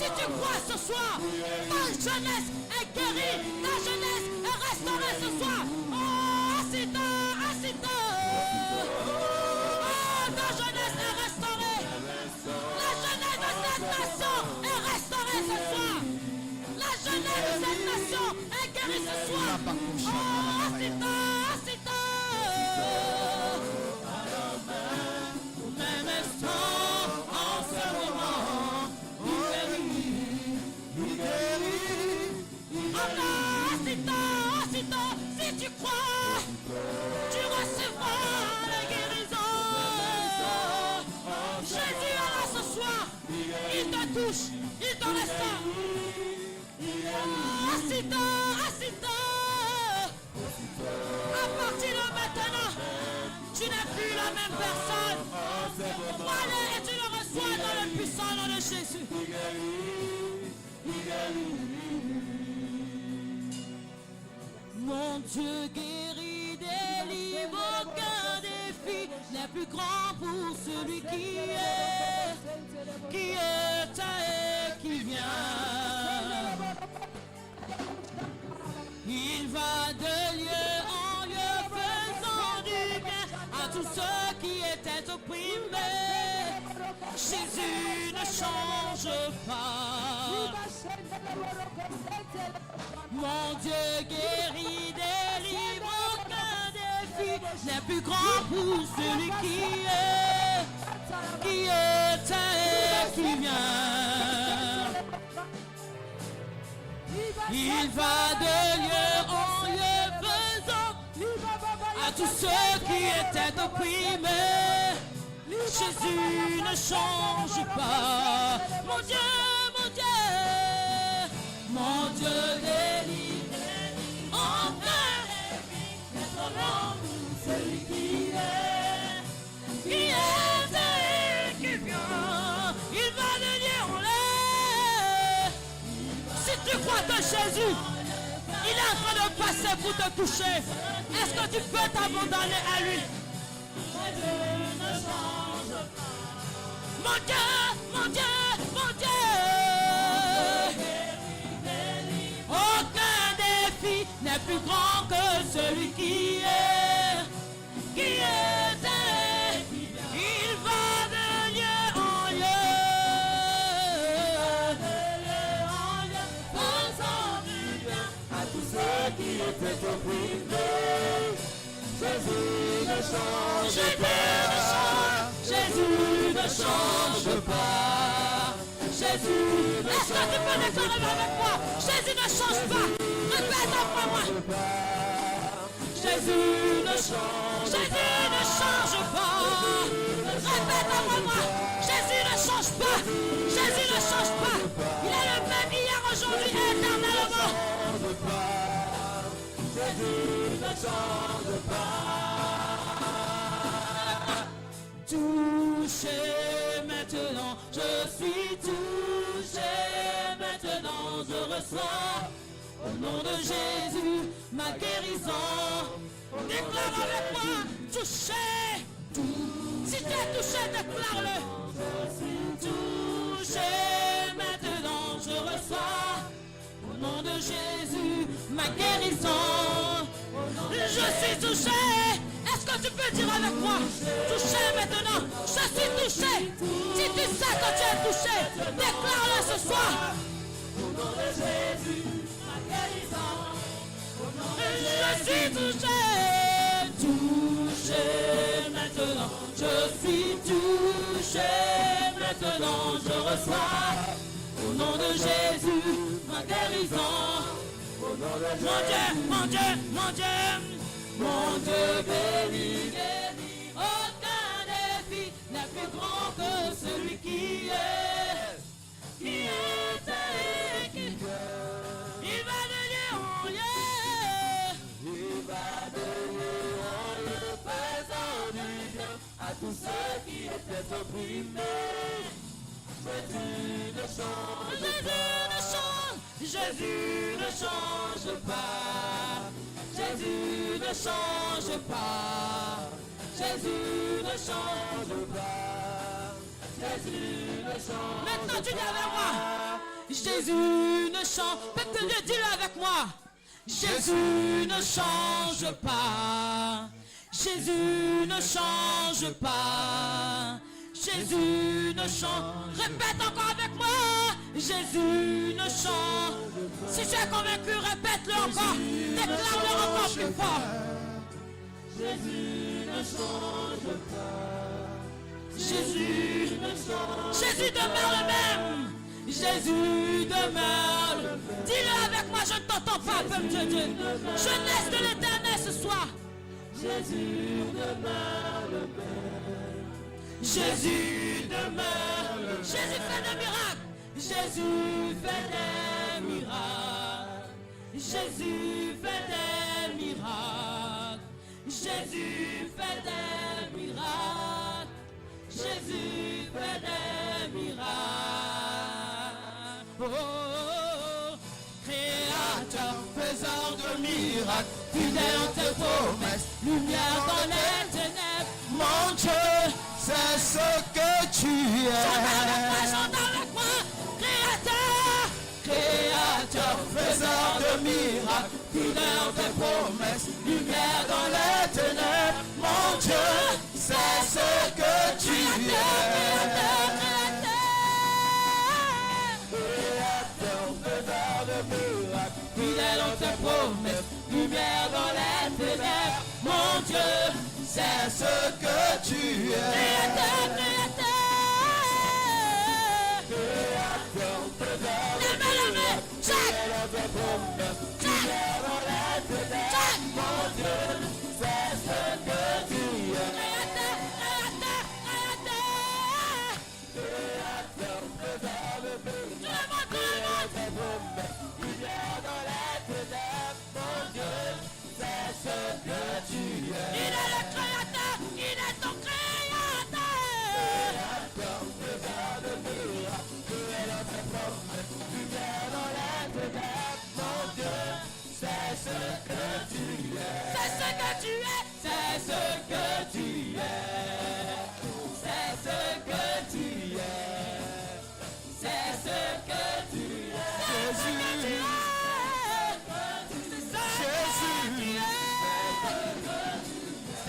Si tu crois ce soir, ta jeunesse est guérie, ta jeunesse est restaurée ce soir. Oh, assis-toi, assis-toi. Oh, ta jeunesse est restaurée. La jeunesse de cette nation est restaurée ce soir. La jeunesse de cette nation est guérie ce soir. Oh, assis-toi, assis-toi. Même instant, en ce moment, il guérit. Assis-toi, si tu crois, tu recevras la guérison. Jésus est là ce soir, il te touche, il te restaure. Assis-toi, assis-toi. À partir de maintenant, tu n'es plus la même personne. Allez, et tu le reçois dans le puissant nom de Jésus. Mon Dieu guérit, délivre, aucun défi n'est plus grand pour celui qui est et qui vient. Il va de lieu en lieu faisant du bien à tous ceux qui étaient opprimés. Jésus ne change pas. Mon Dieu guérit, délivre, aucun défi n'est plus grand pour celui qui est et qui vient. Il va de lieu en lieu faisant à tous ceux qui étaient opprimés. Jésus ne change pas. Mon Dieu, mon Dieu, mon Dieu délivre. Enfin, notre nom, celui qui est et qui vient. Il va de lieu en lieu. Si tu crois que Jésus, il est en train de passer pour te toucher, est-ce que tu peux t'abandonner à lui? Mon Dieu, mon Dieu, mon Dieu. Aucun défi n'est plus grand que celui qui est il va de lieu en lieu, faisant du bien à tous ceux qui étaient opprimés. Jésus ne change pas. Jésus ne change pas. Jésus ne change pas. Est-ce que tu peux déclarer avec moi? Jésus ne change pas. Répète après moi. Jésus ne change pas. Répète après moi. Jésus ne change pas. Jésus ne change pas. Il est le même hier, aujourd'hui et éternellement. Jésus ne change pas. Touché maintenant, je suis touché maintenant, je reçois au nom de Jésus ma guérison. Déclare avec moi, touché. Si tu es touché, déclare-le. Je suis touché maintenant, je reçois au nom de Jésus ma guérison. Je suis touché. Est-ce que tu peux dire avec moi? Touché maintenant. Je suis touché. Si tu sais que tu es touché, déclare-le ce soir. Au nom de Jésus, ma guérison. Je suis touché. Touché maintenant. Je suis touché maintenant. Je reçois. Au nom de Jésus, ma guérison. Au nom de Jésus. Mon Dieu, mon Dieu, mon Dieu. Mon Dieu béni, aucun défi n'est plus grand que celui qui est et qui vient. Il va de lieu en lieu. Il va de lieu en lieu, faisant du bien à tous ceux qui étaient opprimés. Jésus ne change pas. Jésus ne change pas. Jésus ne change pas. Jésus ne change pas. Jésus ne change pas. Maintenant tu dis avec moi. Jésus ne change. Peut-être dis-le avec moi. Jésus ne change pas. Jésus ne change pas. Jésus ne change. Répète encore avec moi. Jésus ne change. Si tu es convaincu, répète-le encore. Déclare-le encore plus fort. Jésus ne change pas. Jésus ne change. Jésus demeure le même. Jésus demeure. Dis-le avec moi, je ne t'entends pas, peuple de Dieu. Jeunesse de l'Éternel ce soir. Jésus demeure le même. Jésus demeure. Jésus fait des miracles. Jésus fait des miracles. Jésus fait des miracles. Jésus fait des miracles. Jésus fait des miracles. Oh, oh, oh. Créateur, faiseur de miracles, fidèle en tes promesses, lumière dans les ténèbres. Mon Dieu, c'est ce que tu es. Chante avec moi, Créateur, Créateur, faiseur de miracles, fidèle en tes promesses, lumière dans les ténèbres. Mon Dieu, c'est ce que tu es. Fidèle en tes promesses, lumière dans les ténèbres. Mon Dieu, c'est ce que tu es. Créateur, Créateur, lève la main, fidèle en tes promesses, lumière dans les ténèbres. Mon Dieu, c'est ce que tu es. Créateur, Créateur, faiseur de miracles, fidèle en tes promesses, lumière dans les ténèbres. Mon Dieu, c'est ce que tu es. Il est le Créateur, il est ton Créateur. Créateur, faiseur de miracles, fidèle en tes promesses, lumière dans les ténèbres. Mon Dieu, c'est ce que tu es. C'est ce que tu es. C'est ce que tu es. C'est ce que tu es. C'est ce que tu es. Jésus.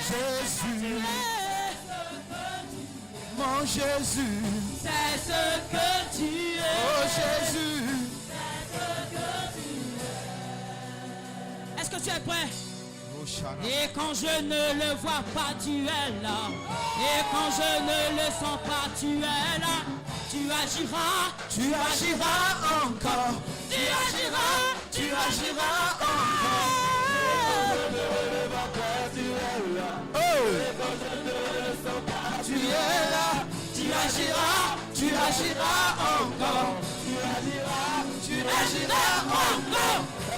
Jésus, mon Jésus, c'est ce que tu es. Oh Jésus, c'est ce que tu es. Est-ce que tu es prêt? Et quand je ne le vois pas, tu es là. Et quand je ne le sens pas, tu es là. Tu agiras encore. Tu agiras encore. Oh. Tu es là, tu agiras encore. Tu agiras encore.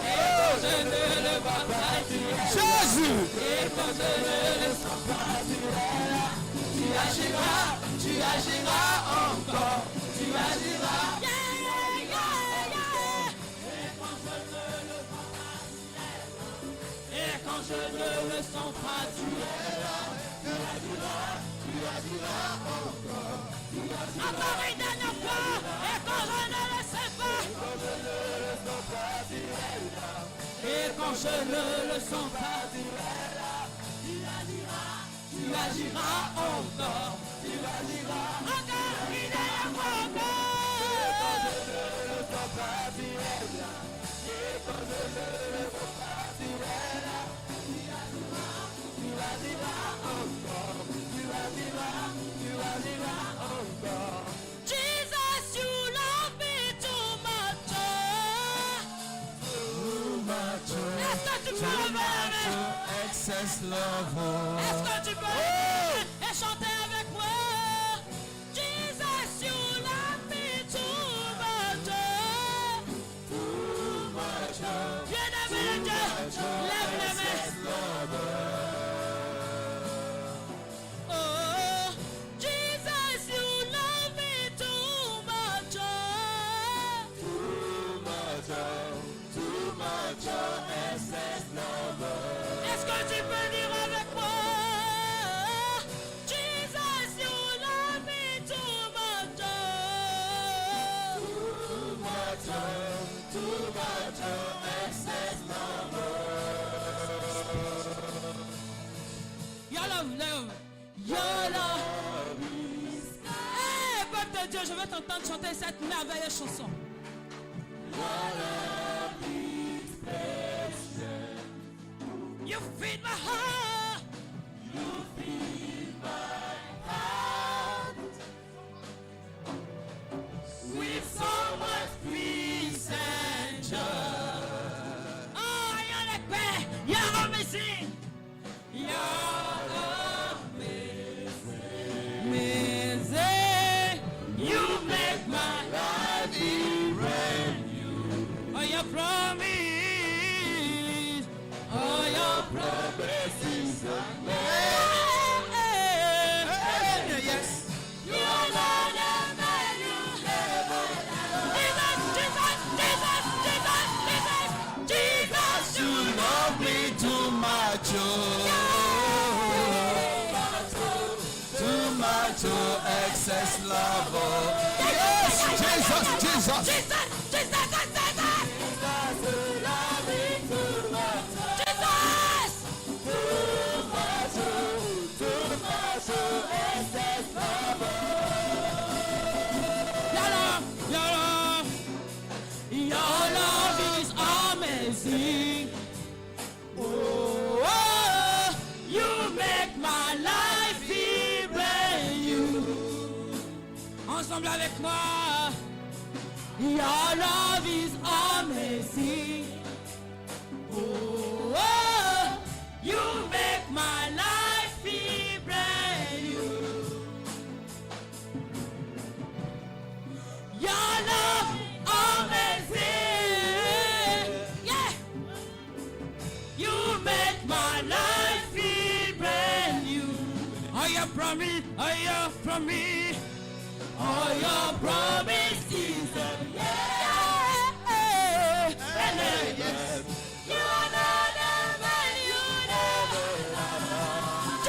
Et quand je ne le vois pas, tu es là. Jésus. Et quand je ne le sens pas, tu es là. Tu agiras encore. Tu agiras. Et quand je ne le sens pas, tu es là. Tu agiras encore. Encore une dernière fois. Et quand je ne le sais pas, et quand je ne le sens pas, tu es là. Tu agiras encore. Tu agiras encore une dernière fois encore. Et quand je ne le sens pas, tu es là. Et quand je ne le sens pas, tu es là. Tu agiras encore. Tu agiras encore. Jesus, you love me too much. Too much. Est-ce que tu peux lever? Excess love. Est-ce que tu peux lever et chanter avec moi? Jesus, you love me too much. Too much. Bien-aimé de Dieu, lève les mains. Oh, Jesus, you love me too much. Too much, excess love. Est-ce que tu peux dire avec moi? de Dieu, je veux t'entendre chanter cette merveilleuse chanson. You feed my heart. You feed my heart with so much peace and joy. Oh, you're like paix, you're amazing. You're amazing. You make my life brand new. Oh, your promise. Oh, your promises are yes. You are Lord and man, you never Jesus, you love me too much, too much, excess love. Yes, Jesus. Your love is amazing. Oh, you make my life feel brand new. Ensemble avec moi. Your love is amazing. Oh, you make my life feel brand new. Your love amazing. Yeah. You make my life feel brand new. Are you promise? Are you promise? Are your promises? Yeah. Yes. You are not a man, you never love.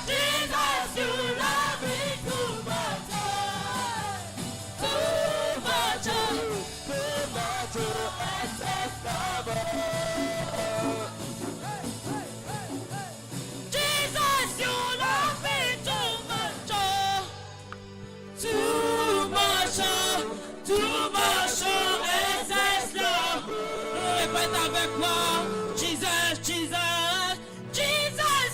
Jesus, you love me too much. Jesus, you love me too much. Too much, excess love. Répète avec moi. Jesus,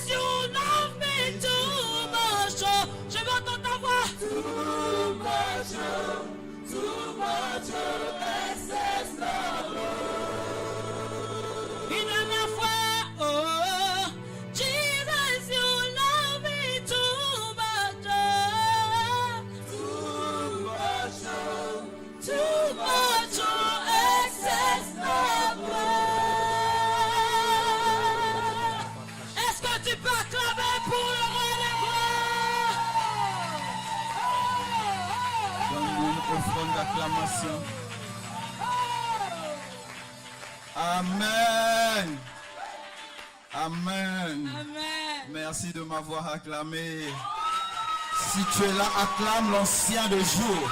you love me too much. Je veux entendre ta voix. Too much, excess love. Une dernière fois, oh, Jesus, you love me too much. Too much, excess love. Est-ce que tu peux acclamer pour le roi des rois? Donne-nous une offrande d'acclamation. Amen. Amen. Amen. Merci de m'avoir acclamé. Si tu es là, acclame l'ancien de jour.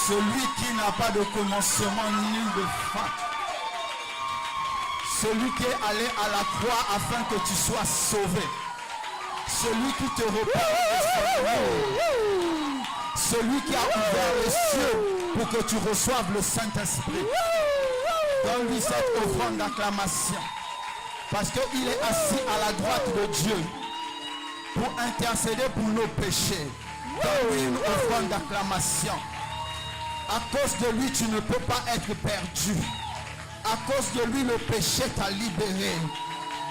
Celui qui n'a pas de commencement ni de fin. Celui qui est allé à la croix afin que tu sois sauvé. Celui qui te repart. Celui qui a ouvert les cieux pour que tu reçoives le Saint-Esprit. Donne-lui cette offrande d'acclamation. Parce qu'il est assis à la droite de Dieu pour intercéder pour nos péchés. Donne-lui une offrande d'acclamation. À cause de lui, tu ne peux pas être perdu. À cause de lui, le péché t'a libéré.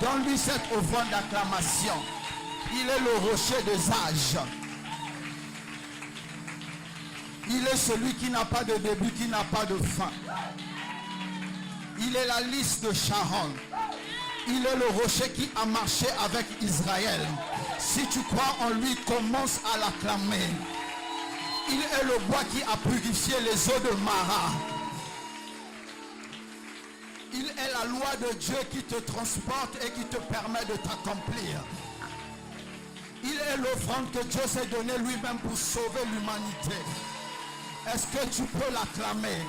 Donne-lui cette offrande d'acclamation. Il est le rocher des âges. Il est celui qui n'a pas de début, qui n'a pas de fin. Il est la liste de Sharon. Il est le rocher qui a marché avec Israël. Si tu crois en lui, commence à l'acclamer. Il est le bois qui a purifié les eaux de Mara. Il est la loi de Dieu qui te transporte et qui te permet de t'accomplir. Il est l'offrande que Dieu s'est donnée lui-même pour sauver l'humanité. Est-ce que tu peux l'acclamer?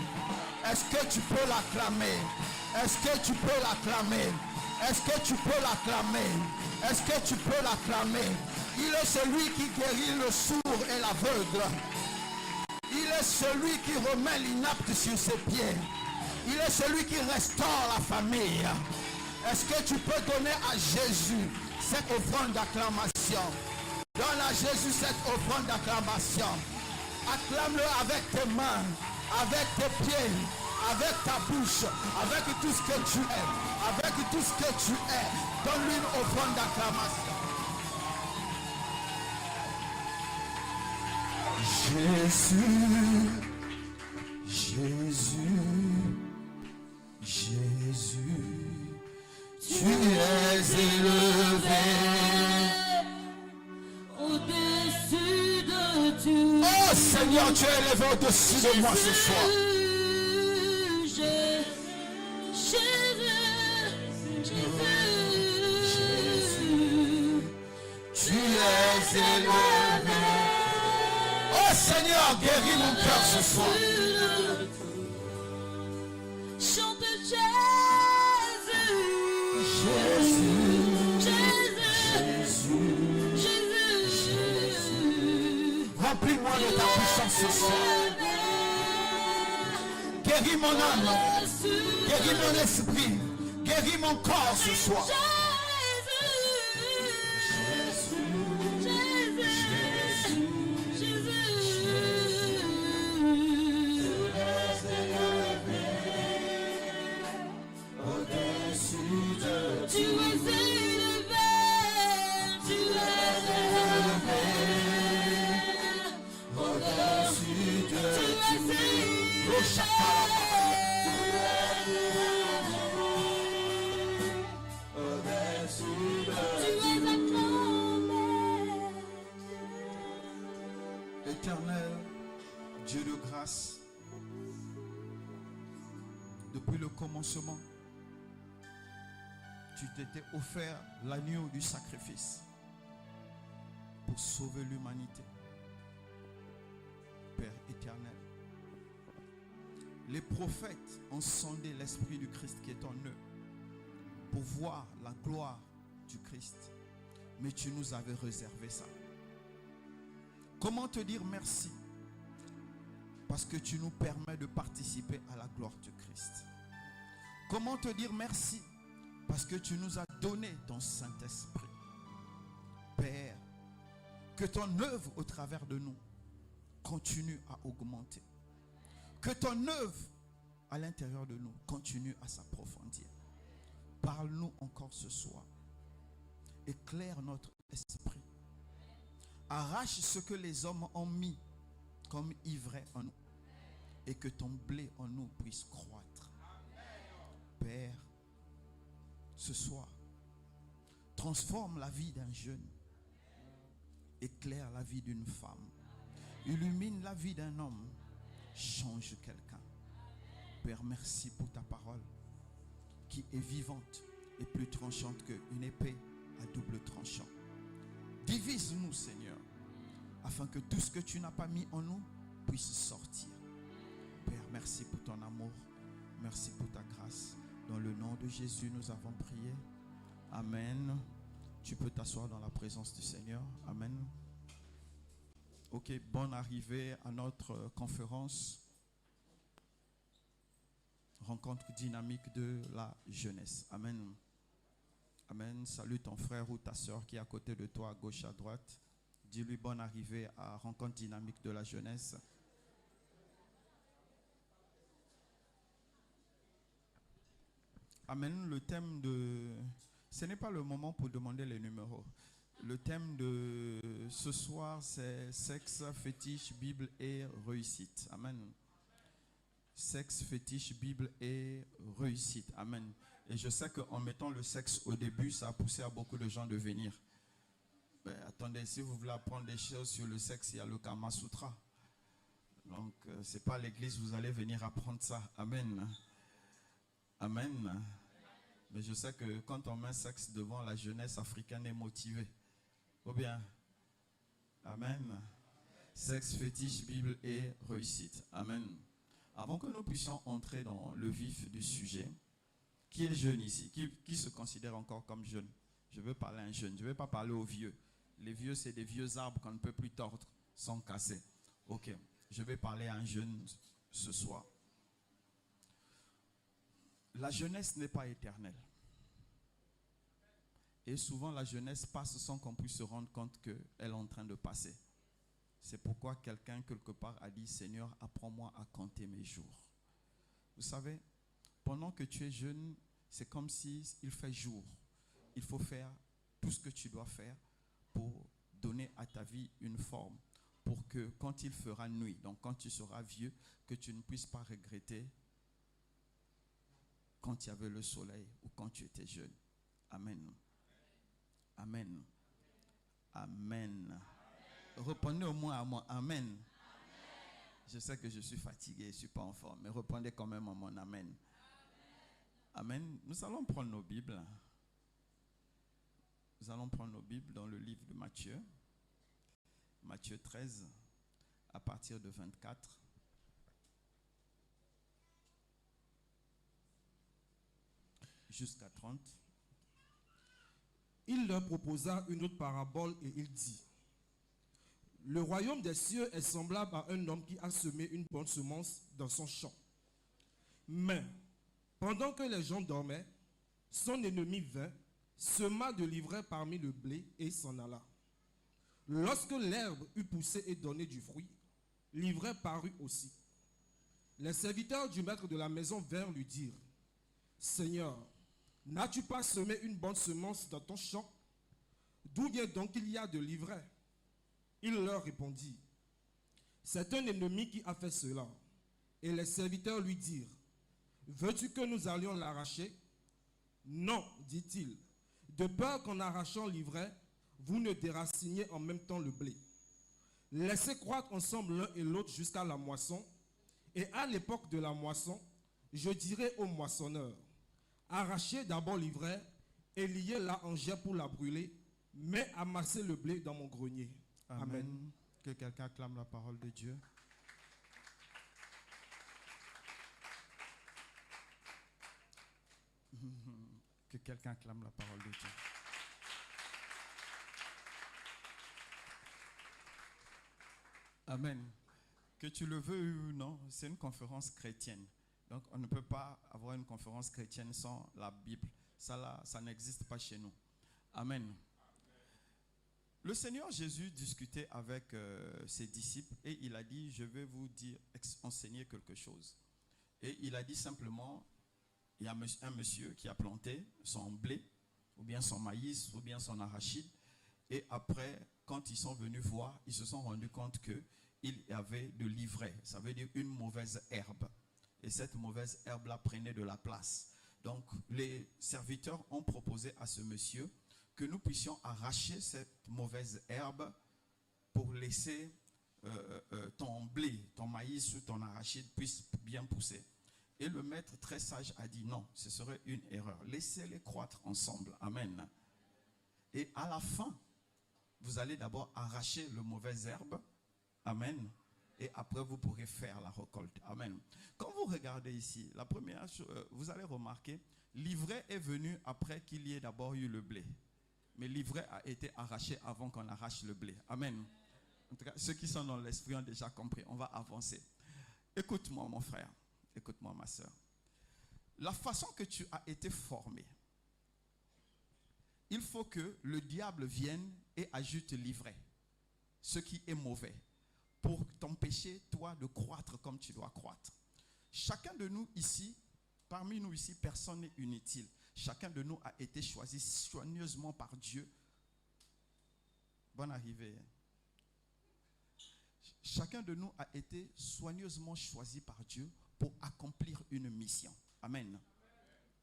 Est-ce que tu peux l'acclamer? Est-ce que tu peux l'acclamer? Est-ce que tu peux l'acclamer? Est-ce que tu peux l'acclamer? Il est celui qui guérit le sourd et l'aveugle. Il est celui qui remet l'inapte sur ses pieds. Il est celui qui restaure la famille. Est-ce que tu peux donner à Jésus cette offrande d'acclamation? Donne à Jésus cette offrande d'acclamation. Acclame-le avec tes mains, avec tes pieds, avec ta bouche, avec tout ce que tu es. Avec tout ce que tu es. Donne-lui une offrande d'acclamation. Jésus, Jésus, Jésus, tu es élevé au-dessus de tout. Oh Seigneur, tu es élevé au-dessus de moi ce soir. Jésus, tu es élevé. Oh Seigneur, guéris mon cœur ce soir. chante Jésus, Jésus. Remplis-moi de ta puissance ce soir. Guéris mon âme, guéris mon esprit, guéris mon corps ce soir. Tu es élevé, tu es élevé, au-dessus de Éternel, Dieu de grâce, depuis le commencement, tu t'étais offert l'agneau du sacrifice pour sauver l'humanité. Père éternel, les prophètes ont sondé l'esprit du Christ qui est en eux pour voir la gloire du Christ. Mais tu nous avais réservé ça. Comment te dire merci? Parce que tu nous permets de participer à la gloire du Christ. Comment te dire merci? Parce que tu nous as donné ton Saint-Esprit. Père, que ton œuvre au travers de nous continue à augmenter. Que ton œuvre à l'intérieur de nous continue à s'approfondir. Parle-nous encore ce soir. Éclaire notre esprit. Arrache ce que les hommes ont mis comme ivraie en nous. Et que ton blé en nous puisse croître. Père, ce soir, transforme la vie d'un jeune. Éclaire la vie d'une femme. Illumine la vie d'un homme. Change quelqu'un. Père, merci pour ta parole qui est vivante et plus tranchante qu'une épée à double tranchant. Divise-nous, Seigneur, afin que tout ce que tu n'as pas mis en nous puisse sortir. Père, merci pour ton amour. Merci pour ta grâce. Dans le nom de Jésus, nous avons prié. Amen. Tu peux t'asseoir dans la présence du Seigneur. Amen. Ok, bonne arrivée à notre conférence. Rencontre dynamique de la jeunesse. Amen. Amen. Salut ton frère ou ta soeur qui est à côté de toi, à gauche, à droite. Dis-lui bonne arrivée à Rencontre dynamique de la jeunesse. Amen. Le thème de... Ce n'est pas le moment pour demander les numéros. Le thème de ce soir, c'est sexe, fétiche, Bible et réussite. Amen. Sexe, fétiche, Bible et réussite. Amen. Et je sais qu'en mettant le sexe au début, ça a poussé à beaucoup de gens de venir. Ben, attendez, si vous voulez apprendre des choses sur le sexe, il y a le Kama Sutra. Donc, c'est pas à l'église, vous allez venir apprendre ça. Amen. Amen. Mais je sais que quand on met sexe devant, la jeunesse africaine est motivée. Ou bien, amen. Sexe, fétiche, Bible et réussite. Amen. Avant que nous puissions entrer dans le vif du sujet, qui est jeune ici? Qui se considère encore comme jeune? Je veux parler à un jeune, je ne vais pas parler aux vieux. Les vieux, c'est des vieux arbres qu'on ne peut plus tordre sans casser. Ok, je vais parler à un jeune ce soir. La jeunesse n'est pas éternelle. Et souvent, la jeunesse passe sans qu'on puisse se rendre compte qu'elle est en train de passer. C'est pourquoi quelqu'un, quelque part, a dit, Seigneur, apprends-moi à compter mes jours. Vous savez, pendant que tu es jeune, c'est comme s'il fait jour. Il faut faire tout ce que tu dois faire pour donner à ta vie une forme. Pour que quand il fera nuit, donc quand tu seras vieux, que tu ne puisses pas regretter quand il y avait le soleil ou quand tu étais jeune. Amen. Amen. Amen. Répondez au moins à moi. Amen. Amen. Je sais que je suis fatigué, je ne suis pas en forme, mais répondez quand même à mon Amen. Amen. Nous allons prendre nos Bibles. Nous allons prendre nos Bibles dans le livre de Matthieu. Matthieu 13, à partir de 24. Jusqu'à 30. Il leur proposa une autre parabole et il dit: Le royaume des cieux est semblable à un homme qui a semé une bonne semence dans son champ. Mais, pendant que les gens dormaient, son ennemi vint, sema de l'ivraie parmi le blé et s'en alla. Lorsque l'herbe eut poussé et donné du fruit, l'ivraie parut aussi. Les serviteurs du maître de la maison vinrent lui dire: Seigneur, n'as-tu pas semé une bonne semence dans ton champ? D'où vient donc qu'il y a de l'ivraie? Il leur répondit: C'est un ennemi qui a fait cela. Et les serviteurs lui dirent: Veux-tu que nous allions l'arracher? Non, dit-il, de peur qu'en arrachant l'ivraie, vous ne déraciniez en même temps le blé. Laissez croître ensemble l'un et l'autre jusqu'à la moisson, et à l'époque de la moisson, je dirai aux moissonneurs: Arrachez d'abord l'ivraie et liez-la en jet pour la brûler, mais amassez le blé dans mon grenier. Amen. Amen. Que quelqu'un acclame la parole de Dieu. Que quelqu'un acclame la parole de Dieu. Amen. Que tu le veux ou non, c'est une conférence chrétienne. Donc on ne peut pas avoir une conférence chrétienne sans la Bible. Ça là, ça n'existe pas chez nous. Amen. Le Seigneur Jésus discutait avec ses disciples et il a dit: je vais vous dire, enseigner quelque chose. Et il a dit simplement: il y a un monsieur qui a planté son blé, ou bien son maïs, ou bien son arachide. Et après, quand ils sont venus voir, ils se sont rendus compte qu'il y avait de l'ivraie. Ça veut dire une mauvaise herbe. Et cette mauvaise herbe-là prenait de la place. Donc, les serviteurs ont proposé à ce monsieur que nous puissions arracher cette mauvaise herbe pour laisser ton blé, ton maïs ou ton arachide puisse bien pousser. Et le maître très sage a dit: non, ce serait une erreur. Laissez-les croître ensemble. Amen. Et à la fin, vous allez d'abord arracher le mauvais herbe. Amen. Et après, vous pourrez faire la récolte. Amen. Quand vous regardez ici, la première chose, vous allez remarquer, l'ivraie est venue après qu'il y ait d'abord eu le blé. Mais l'ivraie a été arrachée avant qu'on arrache le blé. Amen. En tout cas, ceux qui sont dans l'esprit ont déjà compris. On va avancer. Écoute-moi, mon frère. Écoute-moi, ma soeur. La façon que tu as été formé, il faut que le diable vienne et ajoute l'ivraie, ce qui est mauvais, pour t'empêcher, toi, de croître comme tu dois croître. Chacun de nous ici, parmi nous ici, personne n'est inutile. Chacun de nous a été choisi soigneusement par Dieu. Bonne arrivée. Chacun de nous a été soigneusement choisi par Dieu pour accomplir une mission. Amen.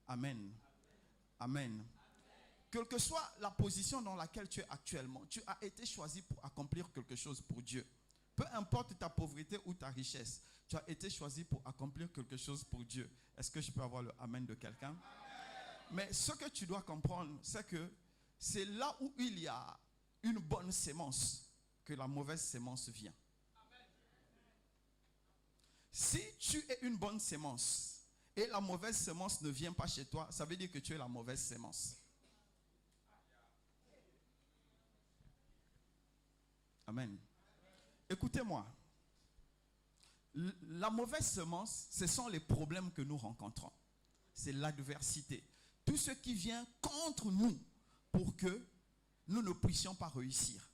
Amen. Amen. Quelle que soit la position dans laquelle tu es actuellement, tu as été choisi pour accomplir quelque chose pour Dieu. Peu importe ta pauvreté ou ta richesse, tu as été choisi pour accomplir quelque chose pour Dieu. Est-ce que je peux avoir le amen de quelqu'un? Mais ce que tu dois comprendre, c'est que c'est là où il y a une bonne sémence que la mauvaise sémence vient. Si tu es une bonne sémence et la mauvaise sémence ne vient pas chez toi, ça veut dire que tu es la mauvaise sémence. Amen. Écoutez-moi. La mauvaise semence, ce sont les problèmes que nous rencontrons. C'est l'adversité. Tout ce qui vient contre nous pour que nous ne puissions pas réussir.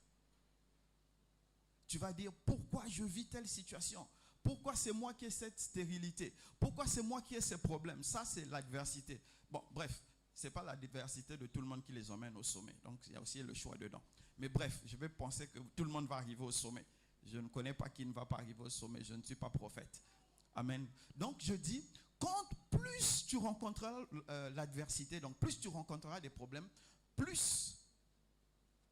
Tu vas dire, pourquoi je vis telle situation? Pourquoi c'est moi qui ai cette stérilité? Pourquoi c'est moi qui ai ces problèmes? Ça, c'est l'adversité. Bon, bref, ce n'est pas l'adversité de tout le monde qui les emmène au sommet. Donc, il y a aussi le choix dedans. Mais bref, je vais penser que tout le monde va arriver au sommet. Je ne connais pas qui ne va pas arriver au sommet. Je ne suis pas prophète. Amen. Donc, je dis, quand plus tu rencontreras l'adversité, donc plus tu rencontreras des problèmes, plus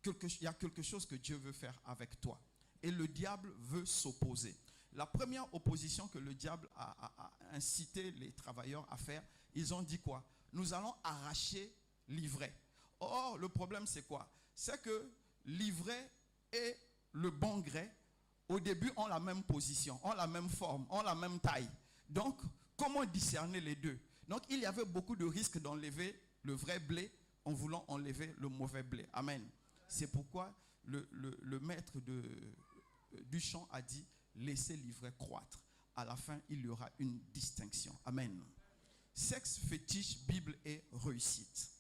il y a quelque chose que Dieu veut faire avec toi. Et le diable veut s'opposer. La première opposition que le diable a incité les travailleurs à faire, ils ont dit quoi? Nous allons arracher l'ivraie. Or, le problème, c'est quoi? C'est que l'ivraie et le bon grès, au début, ont la même position, ont la même forme, ont la même taille. Donc, comment discerner les deux? Donc, il y avait beaucoup de risques d'enlever le vrai blé en voulant enlever le mauvais blé. Amen. C'est pourquoi le maître du champ a dit, laissez l'ivraie croître. À la fin, il y aura une distinction. Amen. Sexe, fétiche, Bible et réussite.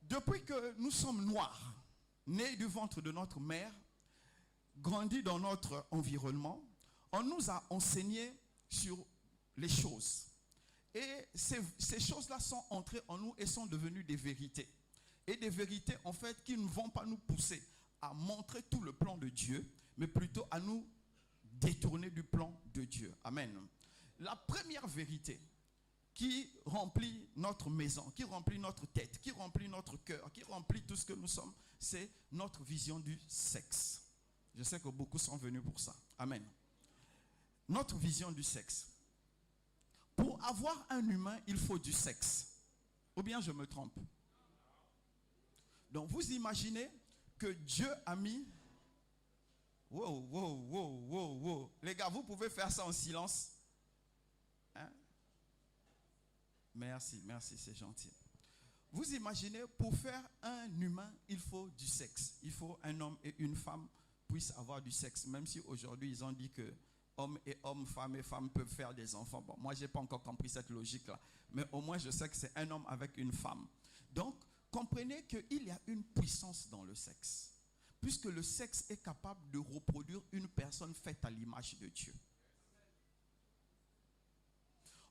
Depuis que nous sommes noirs, nés du ventre de notre mère, grandis dans notre environnement, on nous a enseigné sur les choses. Et ces choses-là sont entrées en nous et sont devenues des vérités. Et des vérités, en fait, qui ne vont pas nous pousser à montrer tout le plan de Dieu, mais plutôt à nous détourner du plan de Dieu. Amen. La première vérité qui remplit notre maison, qui remplit notre tête, qui remplit notre cœur, qui remplit tout ce que nous sommes, c'est notre vision du sexe. Je sais que beaucoup sont venus pour ça. Amen. Notre vision du sexe. Pour avoir un humain, il faut du sexe. Ou bien je me trompe? Donc vous imaginez que Dieu a mis... Wow. Les gars, vous pouvez faire ça en silence. Hein? Merci, c'est gentil. Vous imaginez, pour faire un humain, il faut du sexe. Il faut un homme et une femme puissent avoir du sexe. Même si aujourd'hui, ils ont dit que hommes et hommes, femmes et femmes peuvent faire des enfants. Bon, moi, je n'ai pas encore compris cette logique-là. Mais au moins, je sais que c'est un homme avec une femme. Donc, comprenez qu'il y a une puissance dans le sexe. Puisque le sexe est capable de reproduire une personne faite à l'image de Dieu.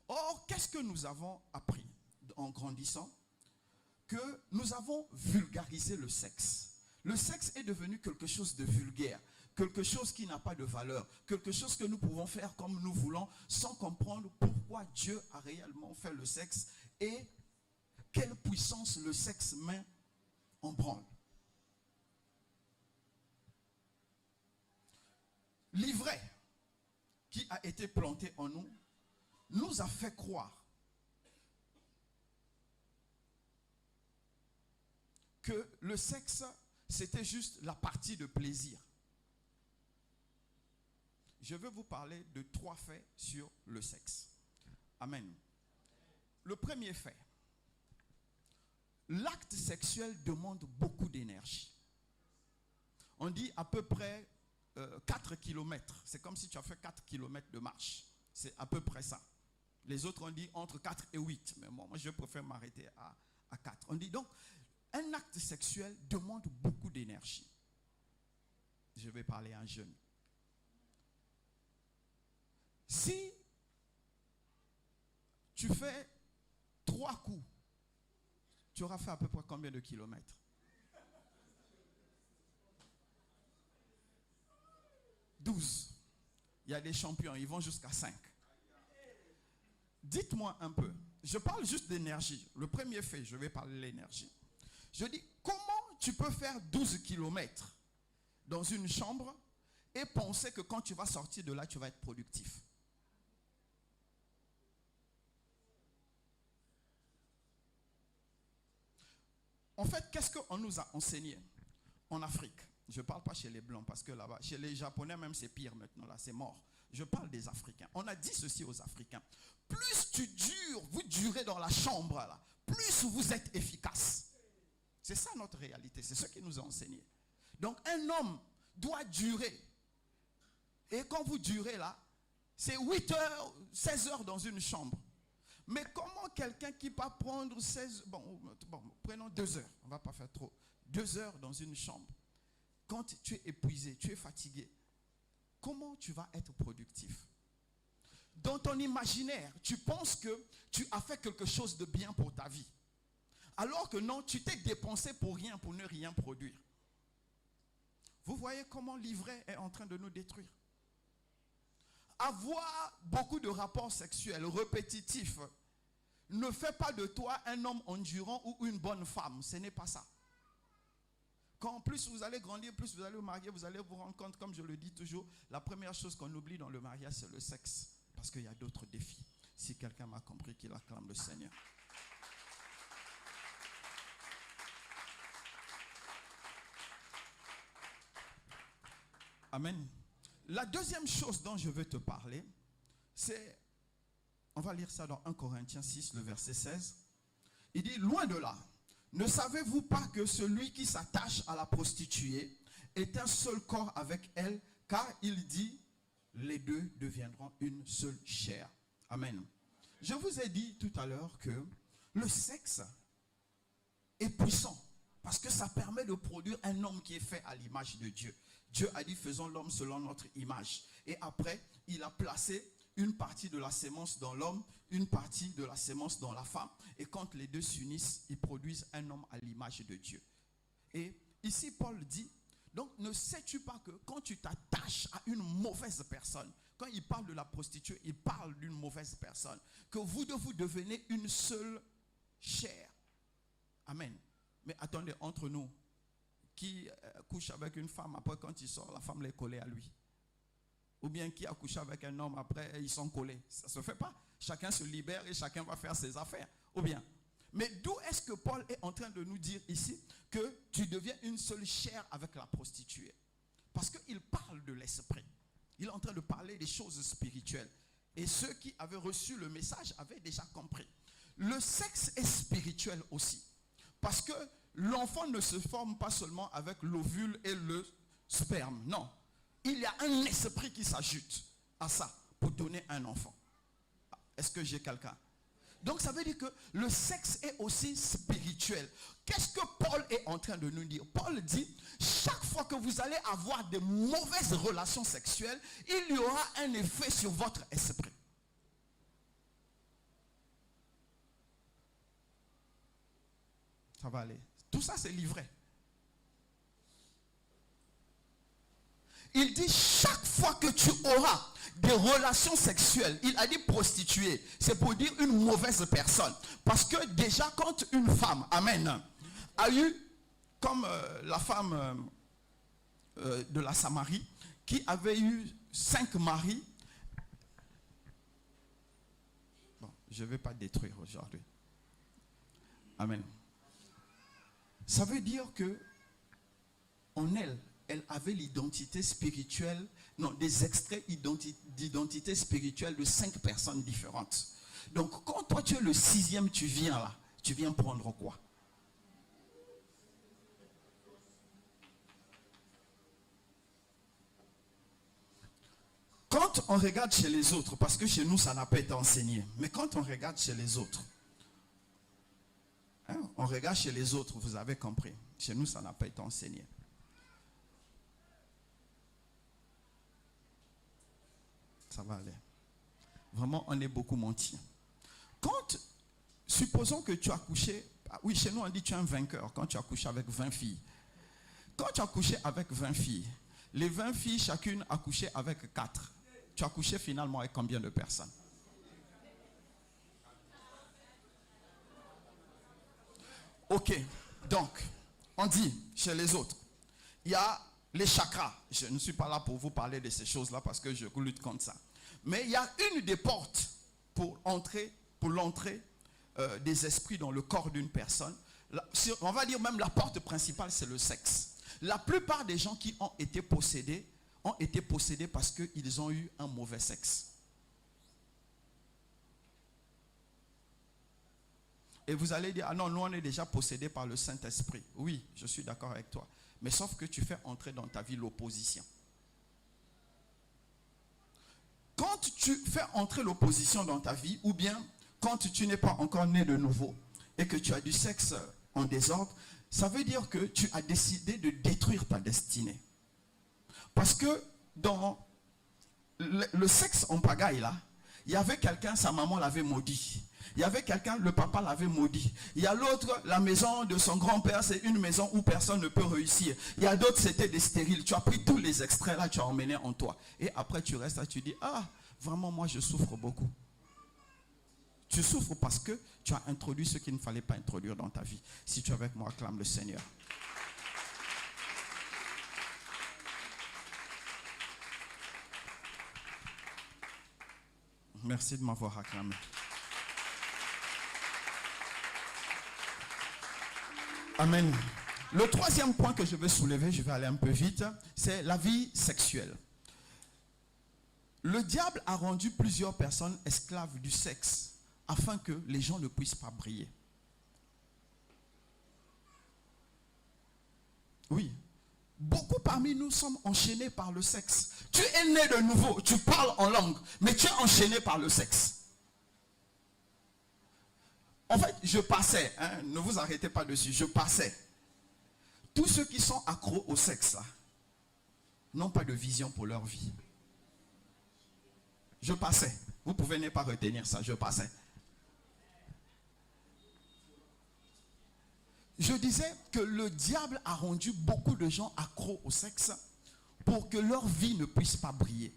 Or, qu'est-ce que nous avons appris en grandissant? Que nous avons vulgarisé le sexe. Le sexe est devenu quelque chose de vulgaire, quelque chose qui n'a pas de valeur, quelque chose que nous pouvons faire comme nous voulons sans comprendre pourquoi Dieu a réellement fait le sexe et quelle puissance le sexe met en branle. L'ivraie qui a été planté en nous nous a fait croire que le sexe, c'était juste la partie de plaisir. Je vais vous parler de 3 faits sur le sexe. Amen. Le premier fait, l'acte sexuel demande beaucoup d'énergie. On dit à peu près 4 km. C'est comme si tu as fait 4 km de marche. C'est à peu près ça. Les autres ont dit entre 4 et 8. Mais moi, je préfère m'arrêter à 4. On dit donc, un acte sexuel demande beaucoup d'énergie. Je vais parler à un jeune. Si tu fais 3 coups, tu auras fait à peu près combien de kilomètres? 12. Il y a des champions, ils vont jusqu'à 5. Dites-moi un peu, je parle juste d'énergie. Le premier fait, je vais parler de l'énergie. Je dis, comment tu peux faire 12 kilomètres dans une chambre et penser que quand tu vas sortir de là, tu vas être productif? En fait, qu'est-ce qu'on nous a enseigné en Afrique? Je ne parle pas chez les Blancs, parce que là-bas, chez les Japonais même, c'est pire maintenant, là, c'est mort. Je parle des Africains. On a dit ceci aux Africains. Plus tu dures, vous durez dans la chambre, là, plus vous êtes efficace. C'est ça notre réalité, c'est ce qui nous a enseigné. Donc un homme doit durer. Et quand vous durez là, c'est 8 heures, 16 heures dans une chambre. Mais comment quelqu'un qui va prendre 16... Bon, prenons 2 heures. On ne va pas faire trop. 2 heures dans une chambre. Quand tu es épuisé, tu es fatigué, comment tu vas être productif? Dans ton imaginaire, tu penses que tu as fait quelque chose de bien pour ta vie. Alors que non, tu t'es dépensé pour rien, pour ne rien produire. Vous voyez comment l'ivraie est en train de nous détruire. Avoir beaucoup de rapports sexuels répétitifs ne fait pas de toi un homme endurant ou une bonne femme. Ce n'est pas ça. Quand plus vous allez grandir, plus vous allez vous marier, vous allez vous rendre compte, comme je le dis toujours, la première chose qu'on oublie dans le mariage, c'est le sexe. Parce qu'il y a d'autres défis. Si quelqu'un m'a compris, qu'il acclame le Seigneur. Amen. La deuxième chose dont je veux te parler, c'est, on va lire ça dans 1 Corinthiens 6, le verset 16. Il dit, loin de là, ne savez-vous pas que celui qui s'attache à la prostituée est un seul corps avec elle, car il dit, les deux deviendront une seule chair. Amen. Je vous ai dit tout à l'heure que le sexe est puissant parce que ça permet de produire un homme qui est fait à l'image de Dieu. Dieu a dit, faisons l'homme selon notre image. Et après, il a placé une partie de la sémence dans l'homme, une partie de la sémence dans la femme. Et quand les deux s'unissent, ils produisent un homme à l'image de Dieu. Et ici, Paul dit, donc ne sais-tu pas que quand tu t'attaches à une mauvaise personne, quand il parle de la prostituée, il parle d'une mauvaise personne, que vous devenez une seule chair. Amen. Mais attendez, entre nous, qui couche avec une femme, après quand il sort, la femme l'est collée à lui? Ou bien qui a couché avec un homme, après ils sont collés? Ça ne se fait pas. Chacun se libère et chacun va faire ses affaires. Ou bien. Mais d'où est-ce que Paul est en train de nous dire ici que tu deviens une seule chair avec la prostituée? Parce qu'il parle de l'esprit. Il est en train de parler des choses spirituelles. Et ceux qui avaient reçu le message avaient déjà compris. Le sexe est spirituel aussi. Parce que l'enfant ne se forme pas seulement avec l'ovule et le sperme. Non. Il y a un esprit qui s'ajoute à ça pour donner un enfant. Est-ce que j'ai quelqu'un? Donc ça veut dire que le sexe est aussi spirituel. Qu'est-ce que Paul est en train de nous dire? Paul dit, chaque fois que vous allez avoir de mauvaises relations sexuelles, il y aura un effet sur votre esprit. Ça va aller. Tout ça, c'est livré. Il dit, chaque fois que tu auras des relations sexuelles, il a dit prostituée, c'est pour dire une mauvaise personne. Parce que déjà, quand une femme, amen, a eu, comme la femme de la Samarie, qui avait eu 5 maris, bon, je ne vais pas détruire aujourd'hui. Amen. Ça veut dire que en elle avait l'identité spirituelle, non, des extraits d'identité spirituelle de 5 personnes différentes. Donc, quand toi tu es le 6e, tu viens là, tu viens prendre quoi? Quand on regarde chez les autres, parce que chez nous ça n'a pas été enseigné, mais quand on regarde chez les autres, hein, on regarde chez les autres, vous avez compris, chez nous ça n'a pas été enseigné. Ça va aller. Vraiment, on est beaucoup menti. Quand, supposons que tu as couché, oui, chez nous on dit tu es un vainqueur quand tu as couché avec 20 filles. Quand tu as couché avec 20 filles, les 20 filles, chacune a couché avec 4. Tu as couché finalement avec combien de personnes? Ok, donc, on dit chez les autres, il y a les chakras. Je ne suis pas là pour vous parler de ces choses-là parce que je lutte contre ça. Mais il y a une des portes pour l'entrée des esprits dans le corps d'une personne. On va dire même la porte principale, c'est le sexe. La plupart des gens qui ont été possédés parce qu'ils ont eu un mauvais sexe. Et vous allez dire, ah non, nous on est déjà possédés par le Saint-Esprit. Oui, je suis d'accord avec toi. Mais sauf que tu fais entrer dans ta vie l'opposition. Quand tu fais entrer l'opposition dans ta vie, ou bien quand tu n'es pas encore né de nouveau et que tu as du sexe en désordre, ça veut dire que tu as décidé de détruire ta destinée. Parce que dans le sexe en pagaille là, il y avait quelqu'un, sa maman l'avait maudit. Il y avait quelqu'un, le papa l'avait maudit. Il y a l'autre, la maison de son grand-père, c'est une maison où personne ne peut réussir. Il y a d'autres, c'était des stériles. Tu as pris tous les extraits là, tu as emmené en toi. Et après tu restes là, tu dis, ah, vraiment moi je souffre beaucoup. Tu souffres parce que tu as introduit ce qu'il ne fallait pas introduire dans ta vie. Si tu es avec moi, acclame le Seigneur. Merci de m'avoir acclamé. Amen. Le troisième point que je vais soulever, je vais aller un peu vite, c'est la vie sexuelle. Le diable a rendu plusieurs personnes esclaves du sexe afin que les gens ne puissent pas briller. Oui. Beaucoup parmi nous sommes enchaînés par le sexe. Tu es né de nouveau, tu parles en langue, mais tu es enchaîné par le sexe. En fait, je passais, ne vous arrêtez pas dessus, je passais. Tous ceux qui sont accros au sexe, là, n'ont pas de vision pour leur vie. Je passais. Vous pouvez ne pas retenir ça, je passais. Je disais que le diable a rendu beaucoup de gens accros au sexe pour que leur vie ne puisse pas briller.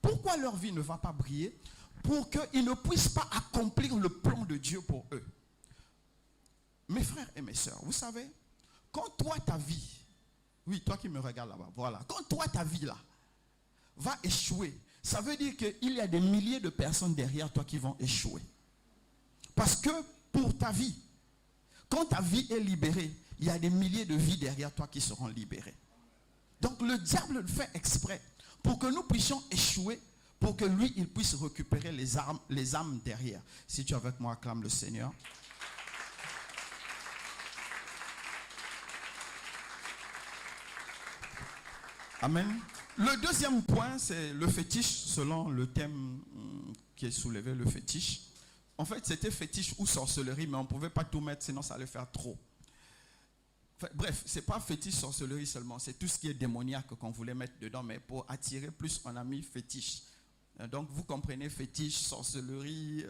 Pourquoi leur vie ne va pas briller? Pour qu'ils ne puissent pas accomplir le plan de Dieu pour eux. Mes frères et mes sœurs, vous savez, quand toi ta vie, oui, toi qui me regardes là-bas, voilà, quand toi ta vie là va échouer, ça veut dire qu'il y a des milliers de personnes derrière toi qui vont échouer. Parce que pour ta vie, quand ta vie est libérée, il y a des milliers de vies derrière toi qui seront libérées. Donc le diable le fait exprès pour que nous puissions échouer, pour que lui, il puisse récupérer les âmes derrière. Si tu es avec moi, acclame le Seigneur. Amen. Le deuxième point, c'est le fétiche, selon le thème qui est soulevé, le fétiche. En fait, c'était fétiche ou sorcellerie, mais on ne pouvait pas tout mettre, sinon ça allait faire trop. Enfin, bref, ce n'est pas fétiche, sorcellerie seulement, c'est tout ce qui est démoniaque qu'on voulait mettre dedans, mais pour attirer plus, on a mis fétiche. Donc, vous comprenez, fétiche, sorcellerie,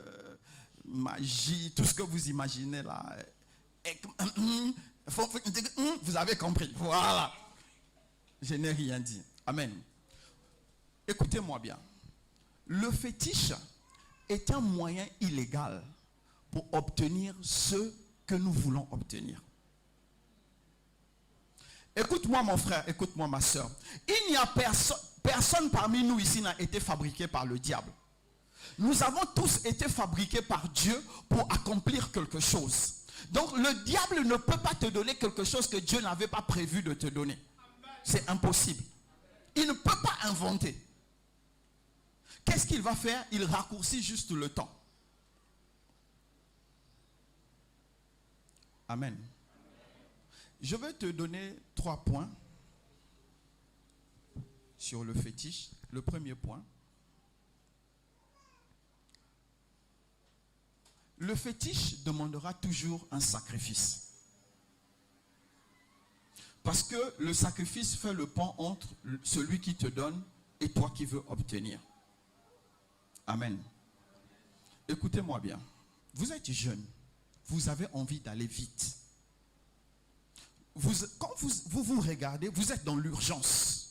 magie, tout ce que vous imaginez là. Vous avez compris, voilà. Je n'ai rien dit. Amen. Écoutez-moi bien. Le fétiche est un moyen illégal pour obtenir ce que nous voulons obtenir. Écoute-moi mon frère, écoute-moi ma soeur. Il n'y a personne parmi nous ici n'a été fabriqué par le diable. Nous avons tous été fabriqués par Dieu pour accomplir quelque chose. Donc le diable ne peut pas te donner quelque chose que Dieu n'avait pas prévu de te donner. C'est impossible. Il ne peut pas inventer. Qu'est-ce qu'il va faire? Il raccourcit juste le temps. Amen. Je vais te donner 3 points sur le fétiche. Le premier point. Le fétiche demandera toujours un sacrifice. Parce que le sacrifice fait le pont entre celui qui te donne et toi qui veux obtenir. Amen. Écoutez-moi bien. Vous êtes jeune. Vous avez envie d'aller vite. Quand vous regardez, vous êtes dans l'urgence.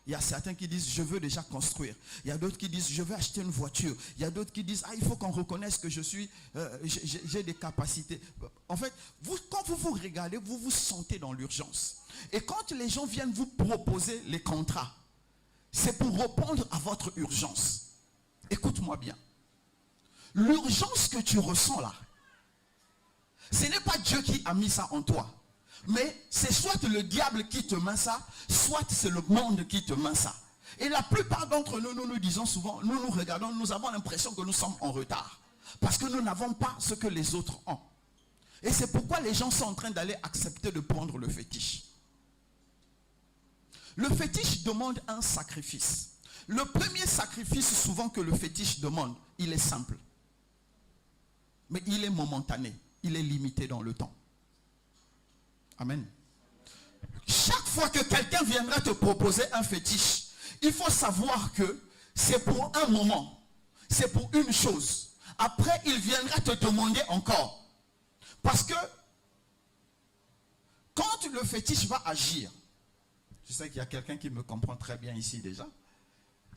Il y a certains qui disent, je veux déjà construire. Il y a d'autres qui disent, je veux acheter une voiture. Il y a d'autres qui disent, il faut qu'on reconnaisse que j'ai des capacités. En fait, quand vous regardez, vous vous sentez dans l'urgence. Et quand les gens viennent vous proposer les contrats, c'est pour répondre à votre urgence. Écoute-moi bien. L'urgence que tu ressens là, ce n'est pas Dieu qui a mis ça en toi. Mais c'est soit le diable qui te met ça, soit c'est le monde qui te met ça. Et la plupart d'entre nous, nous disons souvent, nous regardons, nous avons l'impression que nous sommes en retard. Parce que nous n'avons pas ce que les autres ont. Et c'est pourquoi les gens sont en train d'aller accepter de prendre le fétiche. Le fétiche demande un sacrifice. Le premier sacrifice souvent que le fétiche demande, il est simple. Mais il est momentané. Il est limité dans le temps. Amen. Chaque fois que quelqu'un viendra te proposer un fétiche, il faut savoir que c'est pour un moment. C'est pour une chose. Après, il viendra te demander encore. Parce que quand le fétiche va agir, je sais qu'il y a quelqu'un qui me comprend très bien ici déjà.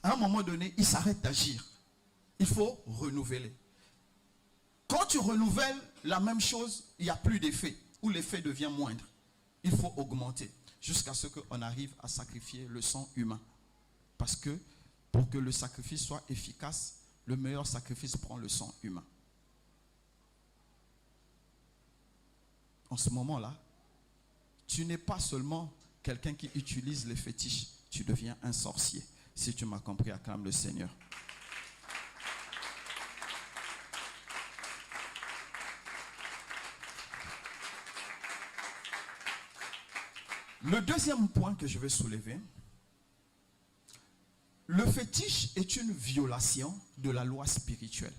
À un moment donné, il s'arrête d'agir. Il faut renouveler. Quand tu renouvelles la même chose, il n'y a plus d'effet, ou l'effet devient moindre. Il faut augmenter jusqu'à ce qu'on arrive à sacrifier le sang humain. Parce que pour que le sacrifice soit efficace, le meilleur sacrifice prend le sang humain. En ce moment-là, tu n'es pas seulement quelqu'un qui utilise les fétiches, tu deviens un sorcier. Si tu m'as compris, acclame le Seigneur. Le deuxième point que je vais soulever, le fétiche est une violation de la loi spirituelle.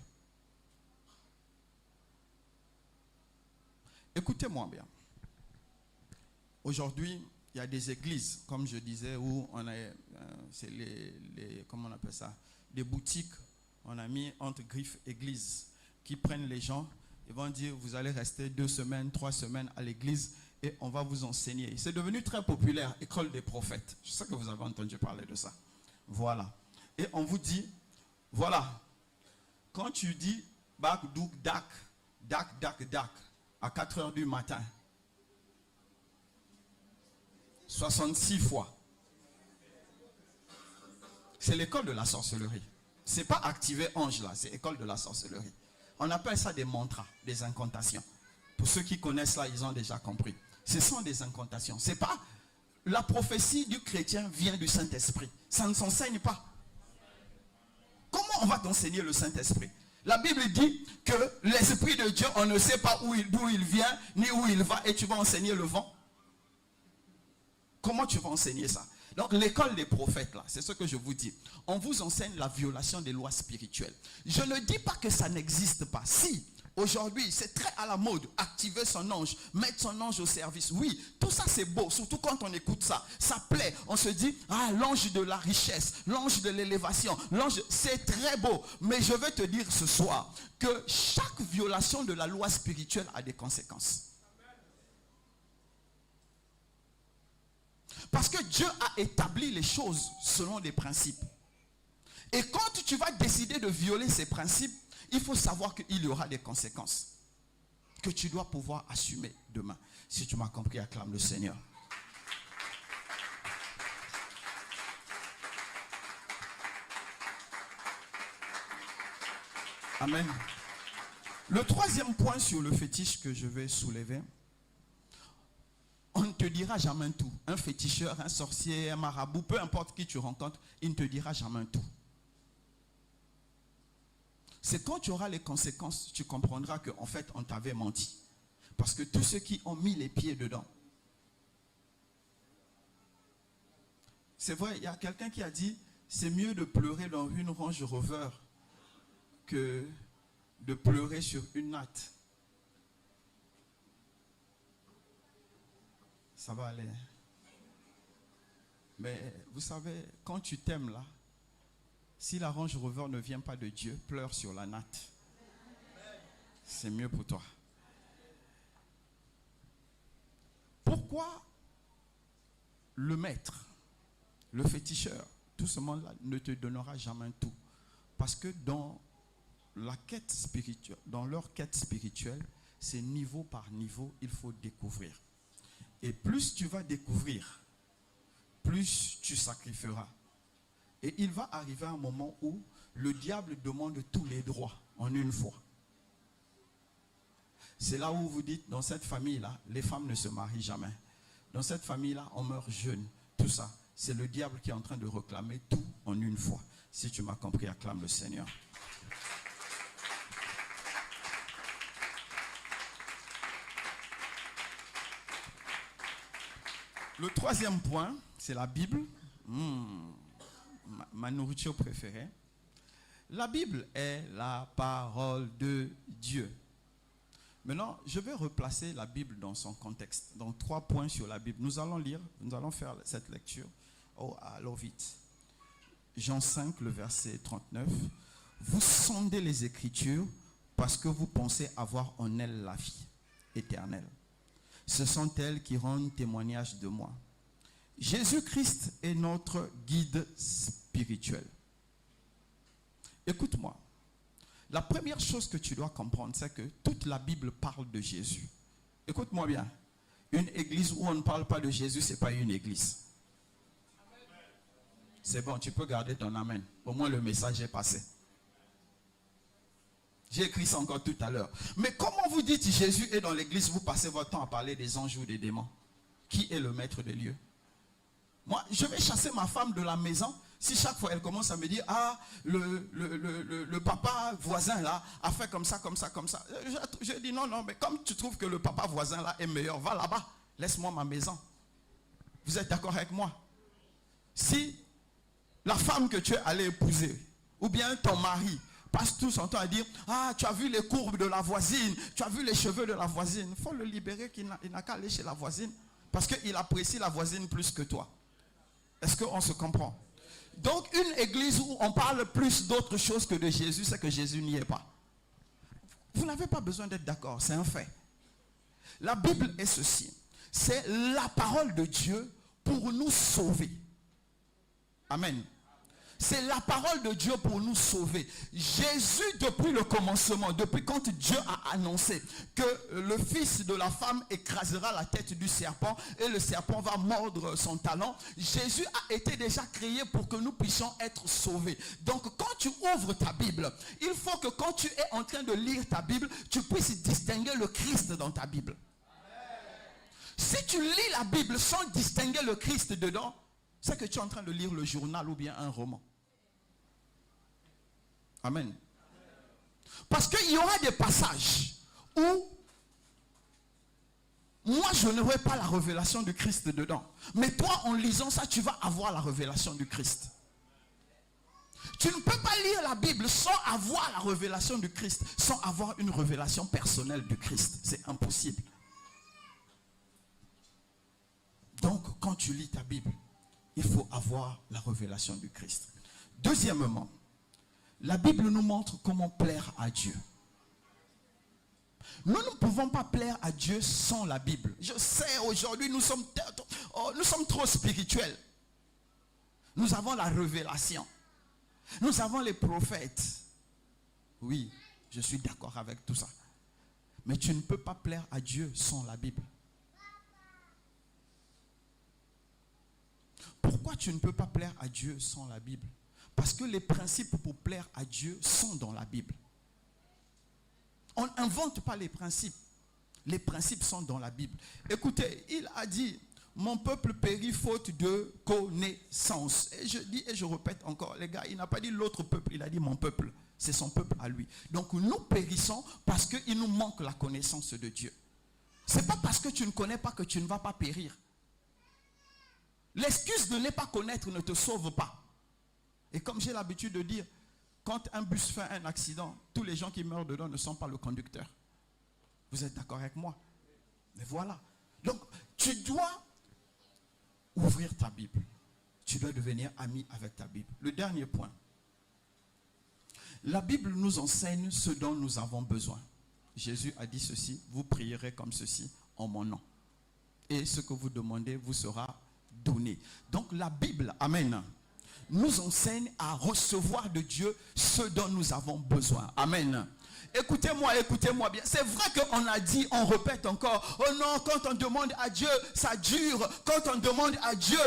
Écoutez-moi bien. Aujourd'hui, il y a des églises, comme je disais, où on a, c'est comment on appelle ça, des boutiques, on a mis entre griffes églises, qui prennent les gens, ils vont dire, vous allez rester 2 semaines, 3 semaines à l'église, et on va vous enseigner. C'est devenu très populaire, école des prophètes. Je sais que vous avez entendu parler de ça. Voilà. Et on vous dit, voilà, quand tu dis, bak, douk, dak, dak, dak, dak, à 4 heures du matin, 66 fois. C'est l'école de la sorcellerie. Ce n'est pas activer ange là, c'est école de la sorcellerie. On appelle ça des mantras, des incantations. Pour ceux qui connaissent là, ils ont déjà compris. Ce sont des incantations. C'est pas la prophétie du chrétien vient du Saint-Esprit. Ça ne s'enseigne pas. Comment on va t'enseigner le Saint-Esprit? La Bible dit que l'Esprit de Dieu, on ne sait pas d'où il vient, ni où il va, et tu vas enseigner le vent. Comment tu vas enseigner ça? Donc l'école des prophètes, là, c'est ce que je vous dis. On vous enseigne la violation des lois spirituelles. Je ne dis pas que ça n'existe pas. Si, aujourd'hui, c'est très à la mode, activer son ange, mettre son ange au service. Oui, tout ça c'est beau, surtout quand on écoute ça. Ça plaît. On se dit, ah, l'ange de la richesse, l'ange de l'élévation, l'ange, c'est très beau. Mais je vais te dire ce soir que chaque violation de la loi spirituelle a des conséquences. Parce que Dieu a établi les choses selon des principes. Et quand tu vas décider de violer ces principes, il faut savoir qu'il y aura des conséquences que tu dois pouvoir assumer demain. Si tu m'as compris, acclame le Seigneur. Amen. Le troisième point sur le fétiche que je vais soulever, on ne te dira jamais tout. Un féticheur, un sorcier, un marabout, peu importe qui tu rencontres, il ne te dira jamais tout. C'est quand tu auras les conséquences, tu comprendras qu'en fait, on t'avait menti. Parce que tous ceux qui ont mis les pieds dedans. C'est vrai, il y a quelqu'un qui a dit, c'est mieux de pleurer dans une Range Rover que de pleurer sur une natte. Ça va aller. Mais vous savez, quand tu t'aimes là, si la Range Rover ne vient pas de Dieu, pleure sur la natte. C'est mieux pour toi. Pourquoi le maître, le féticheur, tout ce monde-là ne te donnera jamais tout? Parce que dans la quête spirituelle, dans leur quête spirituelle, c'est niveau par niveau, il faut découvrir. Et plus tu vas découvrir, plus tu sacrifieras. Et il va arriver un moment où le diable demande tous les droits en une fois. C'est là où vous dites, dans cette famille-là, les femmes ne se marient jamais. Dans cette famille-là, on meurt jeune. Tout ça, c'est le diable qui est en train de réclamer tout en une fois. Si tu m'as compris, acclame le Seigneur. Le troisième point, c'est la Bible. Ma nourriture préférée. La Bible est la parole de Dieu. Maintenant, je vais replacer la Bible dans son contexte. Donc, 3 points sur la Bible. Nous allons lire, nous allons faire cette lecture. Oh, allons vite. Jean 5, le verset 39. Vous sondez les Écritures parce que vous pensez avoir en elles la vie éternelle. Ce sont elles qui rendent témoignage de moi. Jésus-Christ est notre guide spirituel. Écoute-moi. La première chose que tu dois comprendre, c'est que toute la Bible parle de Jésus. Écoute-moi bien. Une église où on ne parle pas de Jésus, ce n'est pas une église. C'est bon, tu peux garder ton amen. Au moins le message est passé. J'ai écrit ça encore tout à l'heure. Mais comment vous dites Jésus est dans l'église, vous passez votre temps à parler des anges ou des démons? Qui est le maître des lieux? Moi, je vais chasser ma femme de la maison si chaque fois elle commence à me dire, ah, le papa voisin là a fait comme ça, comme ça, comme ça. Je dis non, mais comme tu trouves que le papa voisin là est meilleur, va là-bas, laisse-moi ma maison. Vous êtes d'accord avec moi? Si la femme que tu es allé épouser, ou bien ton mari, passe tout son temps à dire, ah, tu as vu les courbes de la voisine, tu as vu les cheveux de la voisine. Il faut le libérer, qu'il n'a qu'à aller chez la voisine, parce qu'il apprécie la voisine plus que toi. Est-ce qu'on se comprend? Donc, une église où on parle plus d'autre chose que de Jésus, c'est que Jésus n'y est pas. Vous n'avez pas besoin d'être d'accord, c'est un fait. La Bible est ceci. C'est la parole de Dieu pour nous sauver. Amen. C'est la parole de Dieu pour nous sauver. Jésus, depuis le commencement, depuis quand Dieu a annoncé que le fils de la femme écrasera la tête du serpent et le serpent va mordre son talon, Jésus a été déjà créé pour que nous puissions être sauvés. Donc quand tu ouvres ta Bible, il faut que quand tu es en train de lire ta Bible, tu puisses distinguer le Christ dans ta Bible. Si tu lis la Bible sans distinguer le Christ dedans, c'est que tu es en train de lire le journal ou bien un roman. Amen. Parce qu'il y aura des passages où moi je n'aurai pas la révélation du Christ dedans. Mais toi en lisant ça, tu vas avoir la révélation du Christ. Tu ne peux pas lire la Bible sans avoir la révélation du Christ, sans avoir une révélation personnelle du Christ. C'est impossible. Donc quand tu lis ta Bible, il faut avoir la révélation du Christ. Deuxièmement, la Bible nous montre comment plaire à Dieu. Nous ne pouvons pas plaire à Dieu sans la Bible. Je sais, aujourd'hui, nous sommes trop spirituels. Nous avons la révélation. Nous avons les prophètes. Oui, je suis d'accord avec tout ça. Mais tu ne peux pas plaire à Dieu sans la Bible. Pourquoi tu ne peux pas plaire à Dieu sans la Bible? Parce que les principes pour plaire à Dieu sont dans la Bible. On n'invente pas les principes. Les principes sont dans la Bible. Écoutez, il a dit, mon peuple périt faute de connaissance. Et je dis et je répète encore, les gars, il n'a pas dit l'autre peuple, il a dit mon peuple. C'est son peuple à lui. Donc nous périssons parce qu'il nous manque la connaissance de Dieu. Ce n'est pas parce que tu ne connais pas que tu ne vas pas périr. L'excuse de ne pas connaître ne te sauve pas. Et comme j'ai l'habitude de dire, quand un bus fait un accident, tous les gens qui meurent dedans ne sont pas le conducteur. Vous êtes d'accord avec moi? Mais voilà. Donc, tu dois ouvrir ta Bible. Tu dois devenir ami avec ta Bible. Le dernier point. La Bible nous enseigne ce dont nous avons besoin. Jésus a dit ceci, vous prierez comme ceci en mon nom. Et ce que vous demandez vous sera donné. Donc la Bible, amen, nous enseigne à recevoir de Dieu ce dont nous avons besoin. Amen. Écoutez-moi bien. C'est vrai qu'on a dit, on répète encore, oh non, quand on demande à Dieu, ça dure. Quand on demande à Dieu,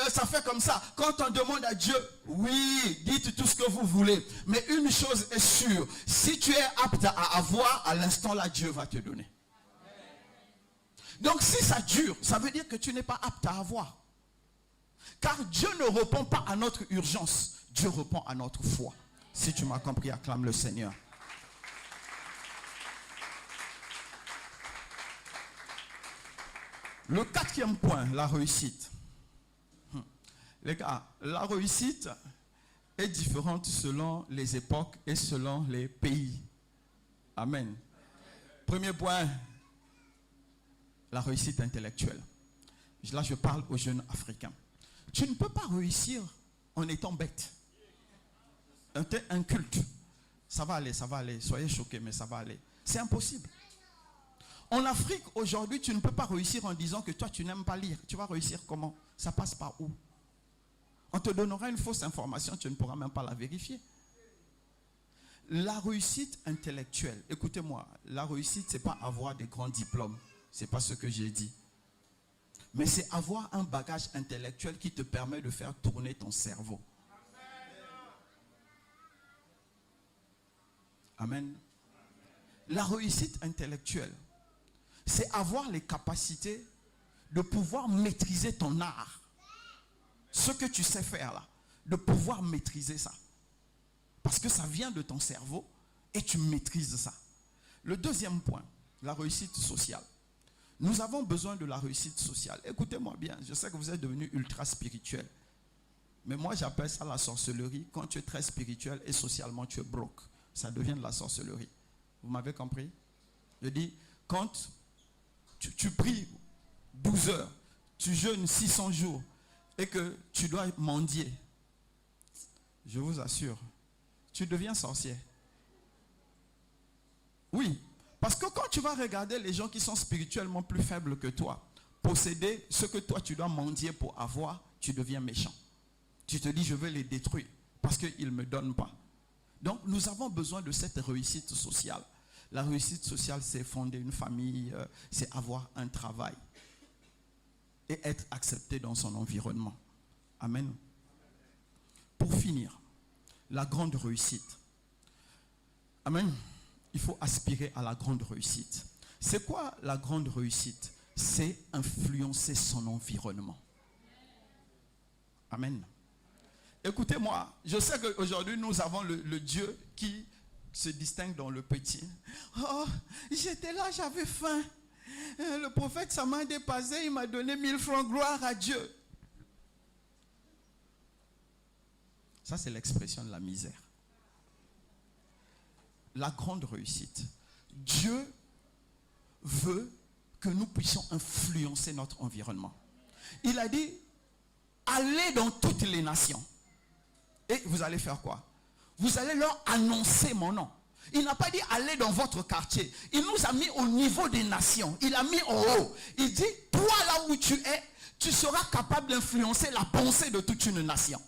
ça fait comme ça. Quand on demande à Dieu, oui, dites tout ce que vous voulez. Mais une chose est sûre, si tu es apte à avoir, à l'instant là, Dieu va te donner. Donc si ça dure, ça veut dire que tu n'es pas apte à avoir. Car Dieu ne répond pas à notre urgence. Dieu répond à notre foi. Si tu m'as compris, acclame le Seigneur. Le quatrième point, la réussite. Les gars, la réussite est différente selon les époques et selon les pays. Amen. Premier point, la réussite intellectuelle. Là, je parle aux jeunes africains. Tu ne peux pas réussir en étant bête. Inculte. Ça va aller. Soyez choqués, mais ça va aller. C'est impossible. En Afrique, aujourd'hui, tu ne peux pas réussir en disant que toi, tu n'aimes pas lire. Tu vas réussir comment? Ça passe par où? On te donnera une fausse information, tu ne pourras même pas la vérifier. La réussite intellectuelle, écoutez-moi, la réussite, ce n'est pas avoir des grands diplômes. Ce n'est pas ce que j'ai dit. Mais c'est avoir un bagage intellectuel qui te permet de faire tourner ton cerveau. Amen. La réussite intellectuelle, c'est avoir les capacités de pouvoir maîtriser ton art. Ce que tu sais faire là, de pouvoir maîtriser ça. Parce que ça vient de ton cerveau et tu maîtrises ça. Le deuxième point, la réussite sociale. Nous avons besoin de la réussite sociale. Écoutez-moi bien, je sais que vous êtes devenus ultra spirituels. Mais moi j'appelle ça la sorcellerie. Quand tu es très spirituel et socialement tu es broke, ça devient de la sorcellerie. Vous m'avez compris? Je dis, quand tu pries 12 heures, tu jeûnes 600 jours et que tu dois mendier, je vous assure, tu deviens sorcier. Oui, parce que quand tu vas regarder les gens qui sont spirituellement plus faibles que toi, posséder ce que toi tu dois mendier pour avoir, tu deviens méchant. Tu te dis, je vais les détruire parce qu'ils ne me donnent pas. Donc, nous avons besoin de cette réussite sociale. La réussite sociale, c'est fonder une famille, c'est avoir un travail et être accepté dans son environnement. Amen. Pour finir, la grande réussite. Amen. Il faut aspirer à la grande réussite. C'est quoi la grande réussite? C'est influencer son environnement. Amen. Écoutez-moi, je sais qu'aujourd'hui nous avons le Dieu qui se distingue dans le petit. Oh, j'étais là, j'avais faim. Le prophète, ça m'a dépassé, il m'a donné 1000 francs, gloire à Dieu. Ça, c'est l'expression de la misère. La grande réussite. Dieu veut que nous puissions influencer notre environnement. Il a dit, allez dans toutes les nations. Et vous allez faire quoi? Vous allez leur annoncer mon nom. Il n'a pas dit allez dans votre quartier. Il nous a mis au niveau des nations. Il a mis en haut. Il dit, toi là où tu es, tu seras capable d'influencer la pensée de toute une nation.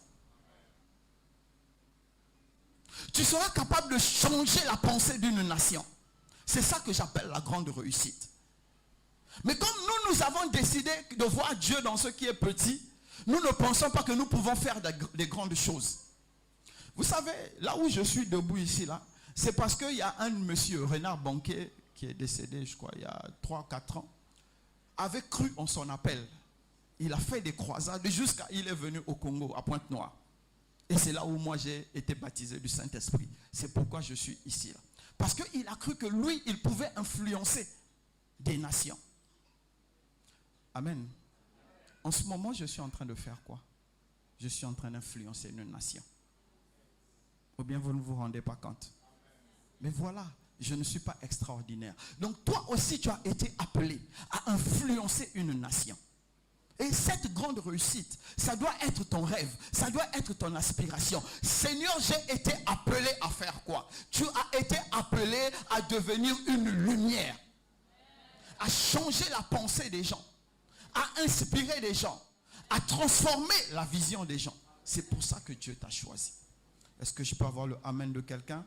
Tu seras capable de changer la pensée d'une nation. C'est ça que j'appelle la grande réussite. Mais comme nous avons décidé de voir Dieu dans ce qui est petit, nous ne pensons pas que nous pouvons faire des grandes choses. Vous savez, là où je suis debout ici, là, c'est parce qu'il y a un monsieur, Renard Banquet, qui est décédé, je crois, il y a 3-4 ans, avait cru en son appel. Il a fait des croisades jusqu'à il est venu au Congo, à Pointe-Noire. Et c'est là où moi j'ai été baptisé du Saint-Esprit. C'est pourquoi je suis ici. Là. Parce qu'il a cru que lui, il pouvait influencer des nations. Amen. En ce moment, je suis en train de faire quoi? Je suis en train d'influencer une nation. Ou bien vous ne vous rendez pas compte. Mais voilà, je ne suis pas extraordinaire. Donc toi aussi, tu as été appelé à influencer une nation. Et cette grande réussite, ça doit être ton rêve, ça doit être ton aspiration. Seigneur, j'ai été appelé à faire quoi? Tu as été appelé à devenir une lumière, à changer la pensée des gens, à inspirer des gens, à transformer la vision des gens. C'est pour ça que Dieu t'a choisi. Est-ce que je peux avoir le amen de quelqu'un?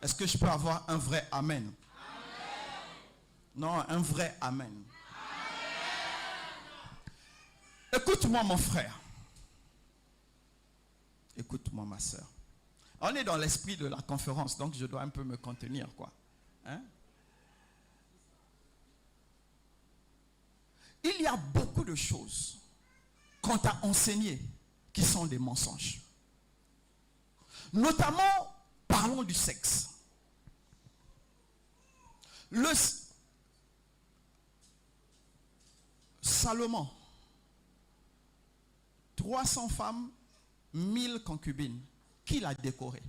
Est-ce que je peux avoir un vrai amen? Amen. Non, un vrai amen. Écoute-moi mon frère. Écoute-moi ma soeur. On est dans l'esprit de la conférence, donc je dois un peu me contenir, quoi. Hein? Il y a beaucoup de choses qu'on t'a enseignées qui sont des mensonges. Notamment, parlons du sexe. Salomon, 300 femmes, 1000 concubines. Qui l'a décoré?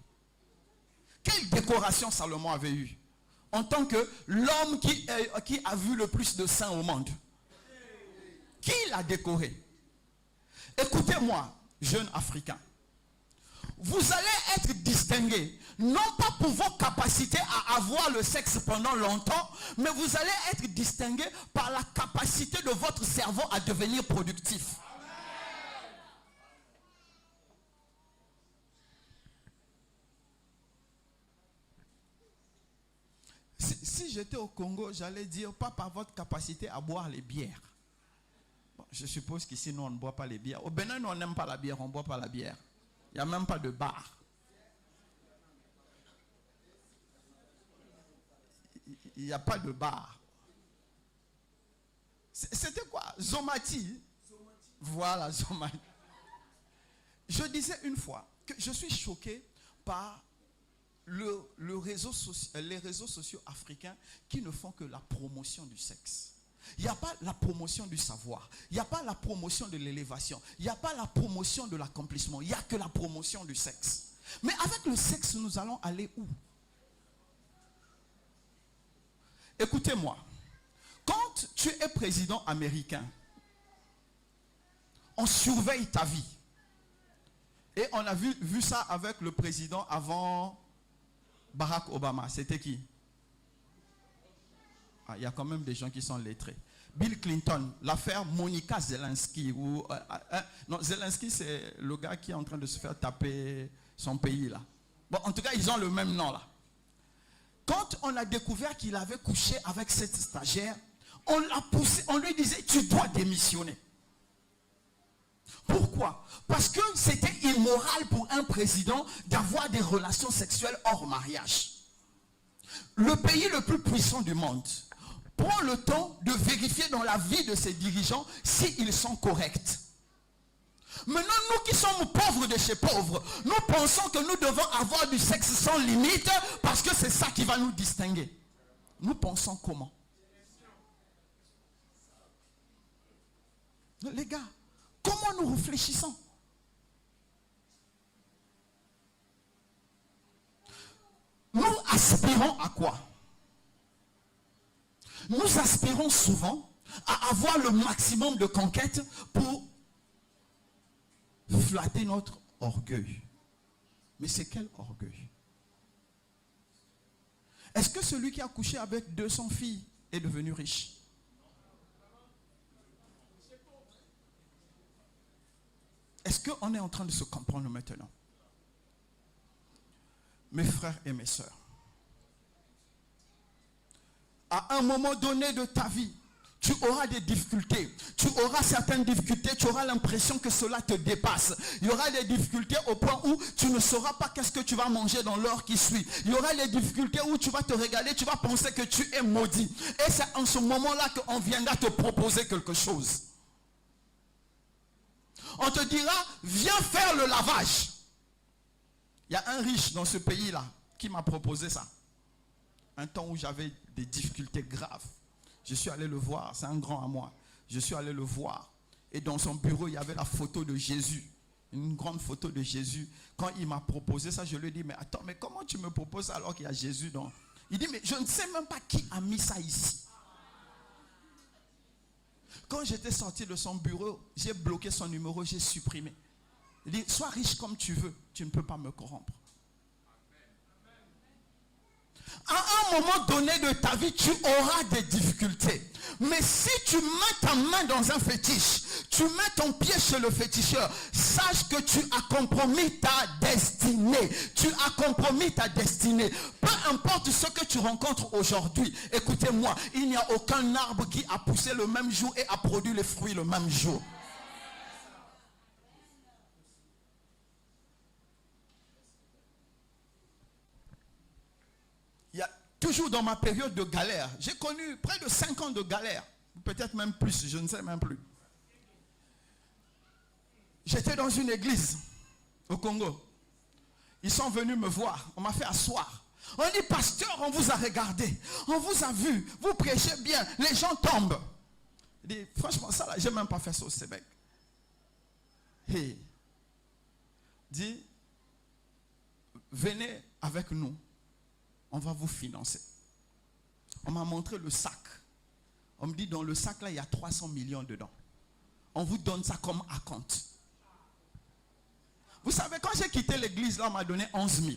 Quelle décoration Salomon avait eue en tant que l'homme qui a vu le plus de saints au monde? Qui l'a décoré? Écoutez-moi, jeunes Africains. Vous allez être distingués, non pas pour vos capacités à avoir le sexe pendant longtemps, mais vous allez être distingués par la capacité de votre cerveau à devenir productif. Si j'étais au Congo, j'allais dire, pas par votre capacité à boire les bières. Bon, je suppose qu'ici, nous, on ne boit pas les bières. Au Bénin, nous, on n'aime pas la bière, on ne boit pas la bière. Il n'y a même pas de bar. Il n'y a pas de bar. C'était quoi? Zomati. Voilà, Zomati. Je disais une fois que je suis choqué par les réseaux sociaux africains qui ne font que la promotion du sexe. Il n'y a pas la promotion du savoir. Il n'y a pas la promotion de l'élévation. Il n'y a pas la promotion de l'accomplissement. Il n'y a que la promotion du sexe. Mais avec le sexe, nous allons aller où? Écoutez-moi. Quand tu es président américain, on surveille ta vie. Et on a vu ça avec le président avant Barack Obama. C'était qui? Ah, il y a quand même des gens qui sont lettrés. Bill Clinton, l'affaire Monica Zelensky. Non, Zelensky, c'est le gars qui est en train de se faire taper son pays là. Bon, en tout cas, ils ont le même nom là. Quand on a découvert qu'il avait couché avec cette stagiaire, on l'a poussé, on lui disait, tu dois démissionner. Pourquoi? Parce que c'était immoral pour un président d'avoir des relations sexuelles hors mariage. Le pays le plus puissant du monde prend le temps de vérifier dans la vie de ses dirigeants s'ils sont corrects. Maintenant, nous qui sommes pauvres de chez pauvres, nous pensons que nous devons avoir du sexe sans limite parce que c'est ça qui va nous distinguer. Nous pensons comment? Les gars, comment nous réfléchissons? Nous aspirons à quoi? Nous aspirons souvent à avoir le maximum de conquêtes pour flatter notre orgueil. Mais c'est quel orgueil? Est-ce que celui qui a couché avec 200 filles est devenu riche? Est-ce qu'on est en train de se comprendre maintenant? Mes frères et mes sœurs, à un moment donné de ta vie, tu auras des difficultés. Tu auras certaines difficultés, tu auras l'impression que cela te dépasse. Il y aura des difficultés au point où tu ne sauras pas qu'est-ce que tu vas manger dans l'heure qui suit. Il y aura des difficultés où tu vas te régaler, tu vas penser que tu es maudit. Et c'est en ce moment-là qu'on viendra te proposer quelque chose. On te dira, viens faire le lavage. Il y a un riche dans ce pays-là qui m'a proposé ça. Un temps où j'avais des difficultés graves. Je suis allé le voir, c'est un grand à moi. Je suis allé le voir. Et dans son bureau, il y avait la photo de Jésus. Une grande photo de Jésus. Quand il m'a proposé ça, je lui ai dit, mais attends, mais comment tu me proposes ça alors qu'il y a Jésus dans... Il dit, mais je ne sais même pas qui a mis ça ici. Quand j'étais sorti de son bureau, j'ai bloqué son numéro, j'ai supprimé. Il dit, sois riche comme tu veux, tu ne peux pas me corrompre. À un moment donné de ta vie, tu auras des difficultés. Mais si tu mets ta main dans un fétiche, tu mets ton pied chez le féticheur, sache que tu as compromis ta destinée. Tu as compromis ta destinée. Peu importe ce que tu rencontres aujourd'hui, écoutez-moi, il n'y a aucun arbre qui a poussé le même jour et a produit les fruits le même jour. Il y a toujours dans ma période de galère, j'ai connu près de 5 ans de galère, peut-être même plus, je ne sais même plus. J'étais dans une église au Congo. Ils sont venus me voir, on m'a fait asseoir. On dit, pasteur, on vous a regardé, on vous a vu, vous prêchez bien, les gens tombent. Il dit, franchement, ça là, je n'ai même pas fait ça au Québec. Et dit, venez avec nous, on va vous financer. On m'a montré le sac. On me dit, dans le sac là, il y a 300 millions dedans. On vous donne ça comme acompte. Vous savez, quand j'ai quitté l'église, là, on m'a donné 11 000.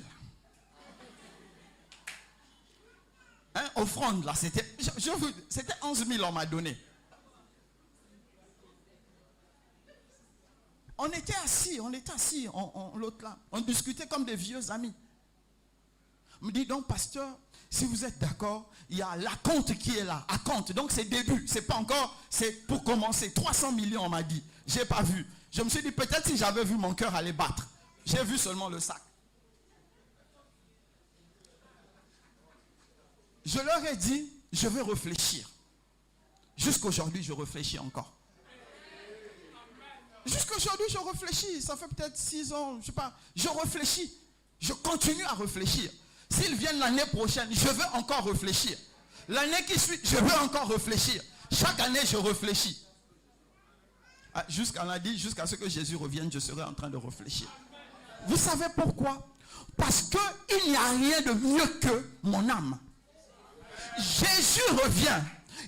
Hein, offrande, là, c'était 11 000, on m'a donné. On était assis, l'autre là. On discutait comme des vieux amis. On me dit, donc, pasteur, si vous êtes d'accord, il y a l'acompte qui est là. Acompte, donc c'est début. C'est pas encore, c'est pour commencer. 300 millions, on m'a dit. Je n'ai pas vu. Je me suis dit, peut-être si j'avais vu, mon cœur allait battre. J'ai vu seulement le sac. Je leur ai dit, je vais réfléchir. Jusqu'aujourd'hui, je réfléchis encore. Jusqu'aujourd'hui, je réfléchis. Ça fait peut-être 6 ans, je sais pas. Je réfléchis. Je continue à réfléchir. S'ils viennent l'année prochaine, je veux encore réfléchir. L'année qui suit, je veux encore réfléchir. Chaque année, je réfléchis. Jusqu'à ce que Jésus revienne, je serai en train de réfléchir. Vous savez pourquoi? Parce qu'il n'y a rien de mieux que mon âme. Jésus revient.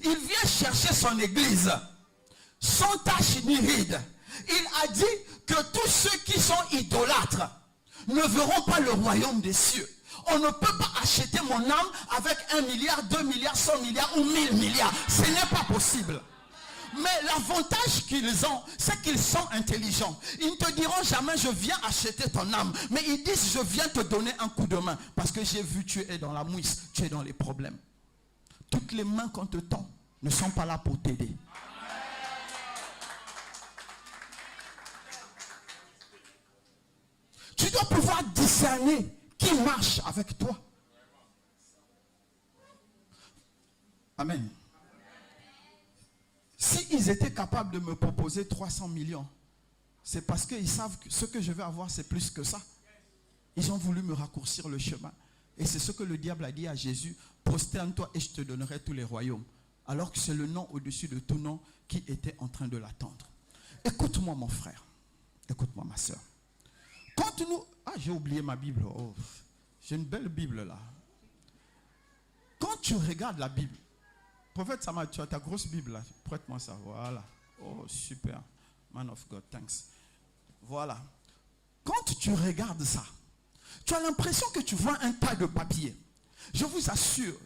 Il vient chercher son église. Sans tache ni ride. Il a dit que tous ceux qui sont idolâtres ne verront pas le royaume des cieux. On ne peut pas acheter mon âme avec 1 milliard, 2 milliards, 100 milliards ou 1000 milliards. Ce n'est pas possible. Mais l'avantage qu'ils ont, c'est qu'ils sont intelligents. Ils ne te diront jamais, je viens acheter ton âme. Mais ils disent, je viens te donner un coup de main. Parce que j'ai vu, tu es dans la mouise, tu es dans les problèmes. Toutes les mains qu'on te tend ne sont pas là pour t'aider. Tu dois pouvoir discerner qui marche avec toi. Amen. S'ils étaient capables de me proposer 300 millions, c'est parce qu'ils savent que ce que je vais avoir, c'est plus que ça. Ils ont voulu me raccourcir le chemin. Et c'est ce que le diable a dit à Jésus, prosterne-toi et je te donnerai tous les royaumes. Alors que c'est le nom au-dessus de tout nom qui était en train de l'attendre. Écoute-moi mon frère. Écoute-moi ma soeur. Quand nous... Ah, j'ai oublié ma Bible. Oh, j'ai une belle Bible là. Quand tu regardes la Bible, prophète Sama, tu as ta grosse Bible là. Prête-moi ça. Voilà. Oh, super. Man of God, thanks. Voilà. Quand tu regardes ça, tu as l'impression que tu vois un tas de papier. Je vous assure,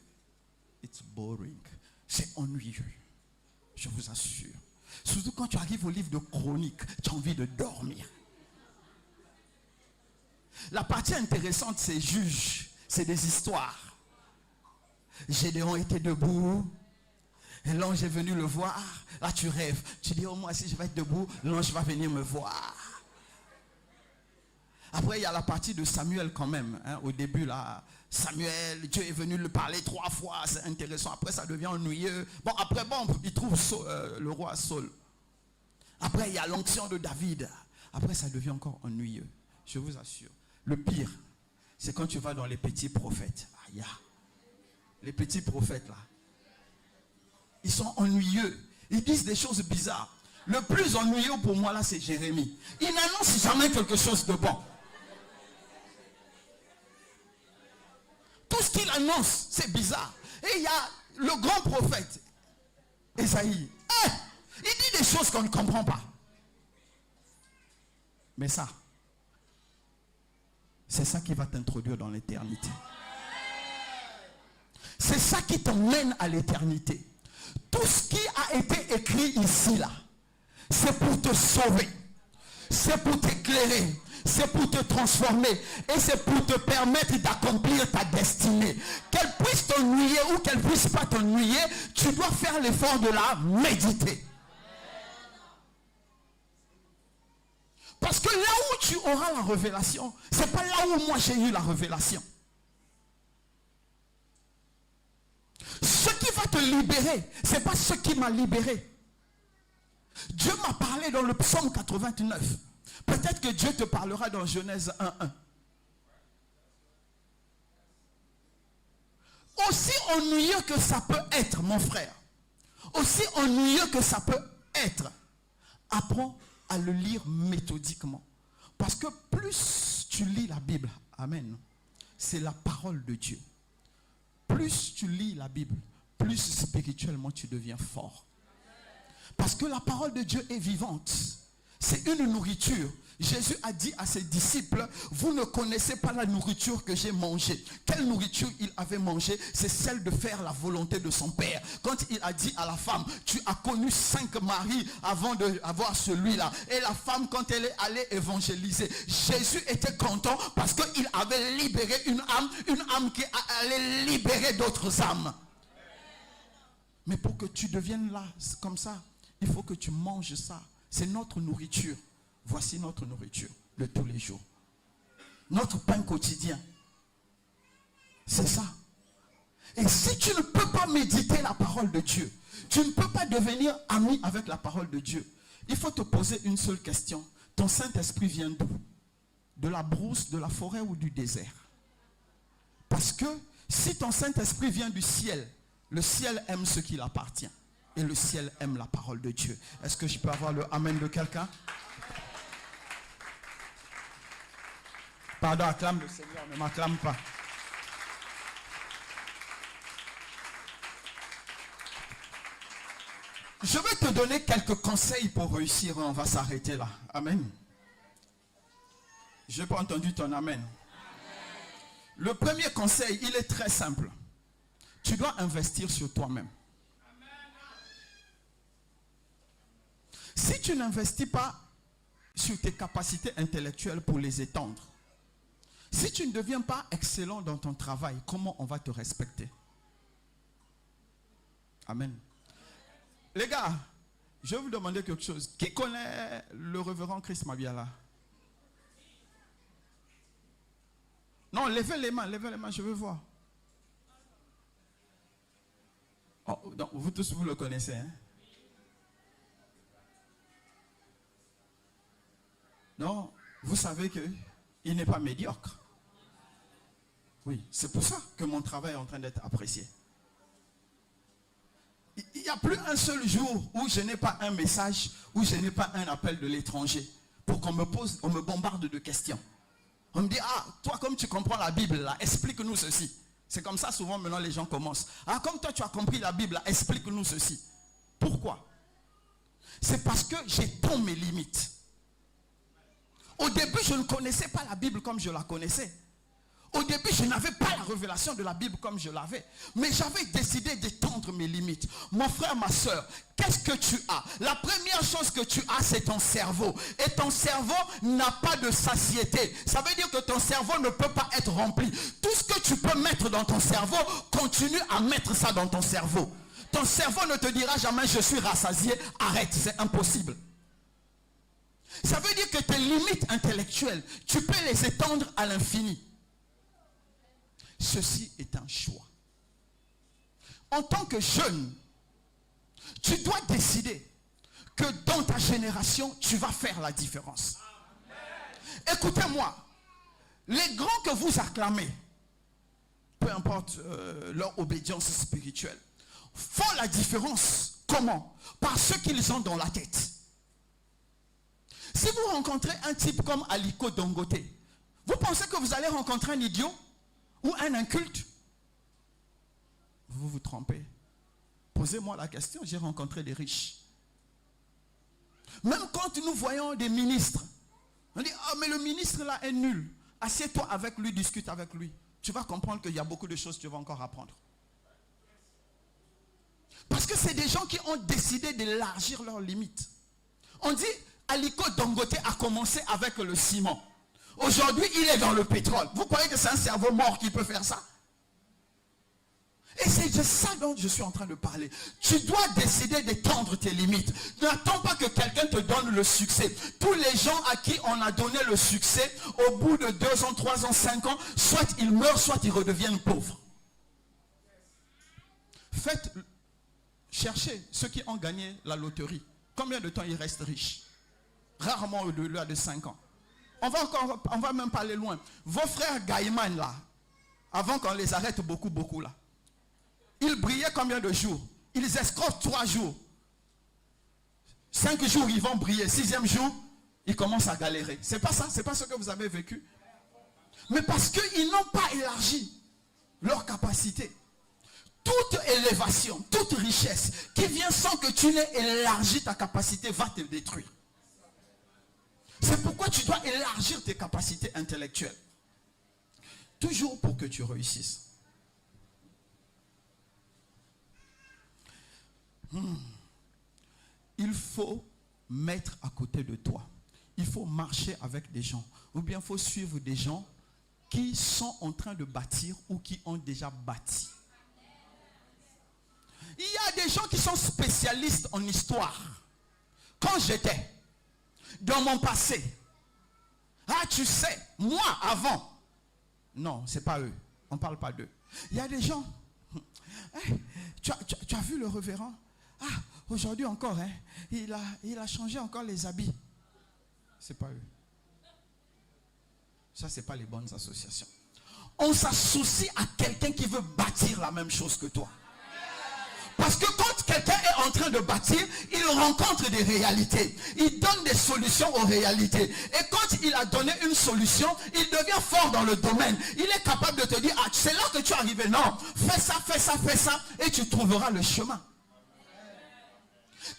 it's boring. C'est ennuyeux. Je vous assure. Surtout quand tu arrives au livre de Chroniques, tu as envie de dormir. La partie intéressante, c'est juge. C'est des histoires. Gédéon était debout. Et l'ange est venu le voir. Là, tu rêves. Tu dis, oh, moi, si je vais être debout, l'ange va venir me voir. Après, il y a la partie de Samuel quand même. Hein. Au début, là, Samuel, Dieu est venu le parler 3 fois. C'est intéressant. Après, ça devient ennuyeux. Bon, après, il trouve le roi Saul. Après, il y a l'onction de David. Après, ça devient encore ennuyeux. Je vous assure. Le pire, c'est quand tu vas dans les petits prophètes. Les petits prophètes, là. Ils sont ennuyeux. Ils disent des choses bizarres. Le plus ennuyeux pour moi, là, c'est Jérémie. Il n'annonce jamais quelque chose de bon. Tout ce qu'il annonce, c'est bizarre. Et il y a le grand prophète, Esaïe. Il dit des choses qu'on ne comprend pas. Mais ça, c'est ça qui va t'introduire dans l'éternité. C'est ça qui t'emmène à l'éternité. Tout ce qui a été écrit ici, là, c'est pour te sauver. C'est pour t'éclairer. C'est pour te transformer. Et c'est pour te permettre d'accomplir ta destinée. Qu'elle puisse t'ennuyer ou qu'elle ne puisse pas t'ennuyer, tu dois faire l'effort de la méditer. Parce que là où tu auras la révélation, ce n'est pas là où moi j'ai eu la révélation. Ce qui va te libérer, ce n'est pas ce qui m'a libéré. Dieu m'a parlé dans le psaume 89. Peut-être que Dieu te parlera dans Genèse 1:1. Aussi ennuyeux que ça peut être, mon frère, Aussi ennuyeux que ça peut être, apprends à le lire méthodiquement. Parce que plus tu lis la Bible, amen, c'est la parole de Dieu. Plus tu lis la Bible, plus spirituellement tu deviens fort. Parce que la parole de Dieu est vivante. C'est une nourriture. Jésus a dit à ses disciples, vous ne connaissez pas la nourriture que j'ai mangée. Quelle nourriture il avait mangé? C'est celle de faire la volonté de son Père. Quand il a dit à la femme, tu as connu 5 maris avant d'avoir celui-là. Et la femme, quand elle est allée évangéliser, Jésus était content parce qu'il avait libéré une âme qui allait libérer d'autres âmes. Mais pour que tu deviennes là, comme ça, il faut que tu manges ça. C'est notre nourriture. Voici notre nourriture de tous les jours. Notre pain quotidien. C'est ça. Et si tu ne peux pas méditer la parole de Dieu, tu ne peux pas devenir ami avec la parole de Dieu. Il faut te poser une seule question. Ton Saint-Esprit vient d'où? De la brousse, de la forêt ou du désert? Parce que si ton Saint-Esprit vient du ciel, le ciel aime ce qui appartient. Et le ciel aime la parole de Dieu. Est-ce que je peux avoir le amen de quelqu'un? Pardon, acclame le Seigneur, ne m'acclame pas. Je vais te donner quelques conseils pour réussir. On va s'arrêter là. Amen. Je n'ai pas entendu ton amen. Amen. Le premier conseil, il est très simple. Tu dois investir sur toi-même. Si tu n'investis pas sur tes capacités intellectuelles pour les étendre, si tu ne deviens pas excellent dans ton travail, comment on va te respecter? Amen. Les gars, je vais vous demander quelque chose. Qui connaît le révérend Chris Mabiala? Non, levez les mains, je veux voir. Oh, donc, vous tous, vous le connaissez, hein? Non, vous savez qu'il n'est pas médiocre. Oui, c'est pour ça que mon travail est en train d'être apprécié. Il n'y a plus un seul jour où je n'ai pas un message, où je n'ai pas un appel de l'étranger pour qu'on me pose, on me bombarde de questions. On me dit, ah, toi comme tu comprends la Bible là, explique-nous ceci. C'est comme ça souvent maintenant les gens commencent. Ah, comme toi tu as compris la Bible là, explique-nous ceci. Pourquoi? C'est parce que j'étends mes limites. Au début, je ne connaissais pas la Bible comme je la connaissais. Au début, je n'avais pas la révélation de la Bible comme je l'avais. Mais j'avais décidé d'étendre mes limites. Mon frère, ma soeur, qu'est-ce que tu as? La première chose que tu as, c'est ton cerveau. Et ton cerveau n'a pas de satiété. Ça veut dire que ton cerveau ne peut pas être rempli. Tout ce que tu peux mettre dans ton cerveau, continue à mettre ça dans ton cerveau. Ton cerveau ne te dira jamais, je suis rassasié, arrête, c'est impossible. Ça veut dire que tes limites intellectuelles, tu peux les étendre à l'infini. Ceci est un choix. En tant que jeune, tu dois décider que dans ta génération, tu vas faire la différence. Écoutez-moi, les grands que vous acclamez, peu importe leur obédience spirituelle, font la différence. Comment? Par ce qu'ils ont dans la tête. Si vous rencontrez un type comme Aliko Dangote, vous pensez que vous allez rencontrer un idiot ou un inculte? Vous vous trompez. Posez-moi la question, j'ai rencontré des riches. Même quand nous voyons des ministres, on dit, ah mais le ministre là est nul. Assieds-toi avec lui, discute avec lui. Tu vas comprendre qu'il y a beaucoup de choses que tu vas encore apprendre. Parce que c'est des gens qui ont décidé d'élargir leurs limites. On dit, Aliko Dangote a commencé avec le ciment. Aujourd'hui, il est dans le pétrole. Vous croyez que c'est un cerveau mort qui peut faire ça? Et c'est de ça dont je suis en train de parler. Tu dois décider d'étendre tes limites. N'attends pas que quelqu'un te donne le succès. Tous les gens à qui on a donné le succès, au bout de 2 ans, 3 ans, 5 ans, soit ils meurent, soit ils redeviennent pauvres. Cherchez ceux qui ont gagné la loterie. Combien de temps ils restent riches? Rarement au-delà de 5 ans. On va même pas aller loin. Vos frères Gaïman là, avant qu'on les arrête beaucoup là, ils brillaient combien de jours? ils escroquent 3 jours. 5 jours, ils vont briller. 6e jour, ils commencent à galérer. C'est pas ça, c'est pas ce que vous avez vécu. Mais parce qu'ils n'ont pas élargi leur capacité. Toute élévation, toute richesse qui vient sans que tu n'aies élargi ta capacité va te détruire. C'est pourquoi tu dois élargir tes capacités intellectuelles. Toujours pour que tu réussisses. Il faut mettre à côté de toi. Il faut marcher avec des gens. Ou bien il faut suivre des gens qui sont en train de bâtir ou qui ont déjà bâti. Il y a des gens qui sont spécialistes en histoire. Quand j'étais dans mon passé, ah tu sais, moi avant, non, c'est pas eux, on ne parle pas d'eux. Il y a des gens, tu as vu le révérend? Ah, aujourd'hui encore, hein, il a changé encore les habits. C'est pas eux. Ça, c'est pas les bonnes associations. On s'associe à quelqu'un qui veut bâtir la même chose que toi. Parce que quand quelqu'un est en train de bâtir, il rencontre des réalités. Il donne des solutions aux réalités. Et quand il a donné une solution, il devient fort dans le domaine. Il est capable de te dire, ah, c'est là que tu es arrivé. Non, fais ça, fais ça, fais ça, et tu trouveras le chemin.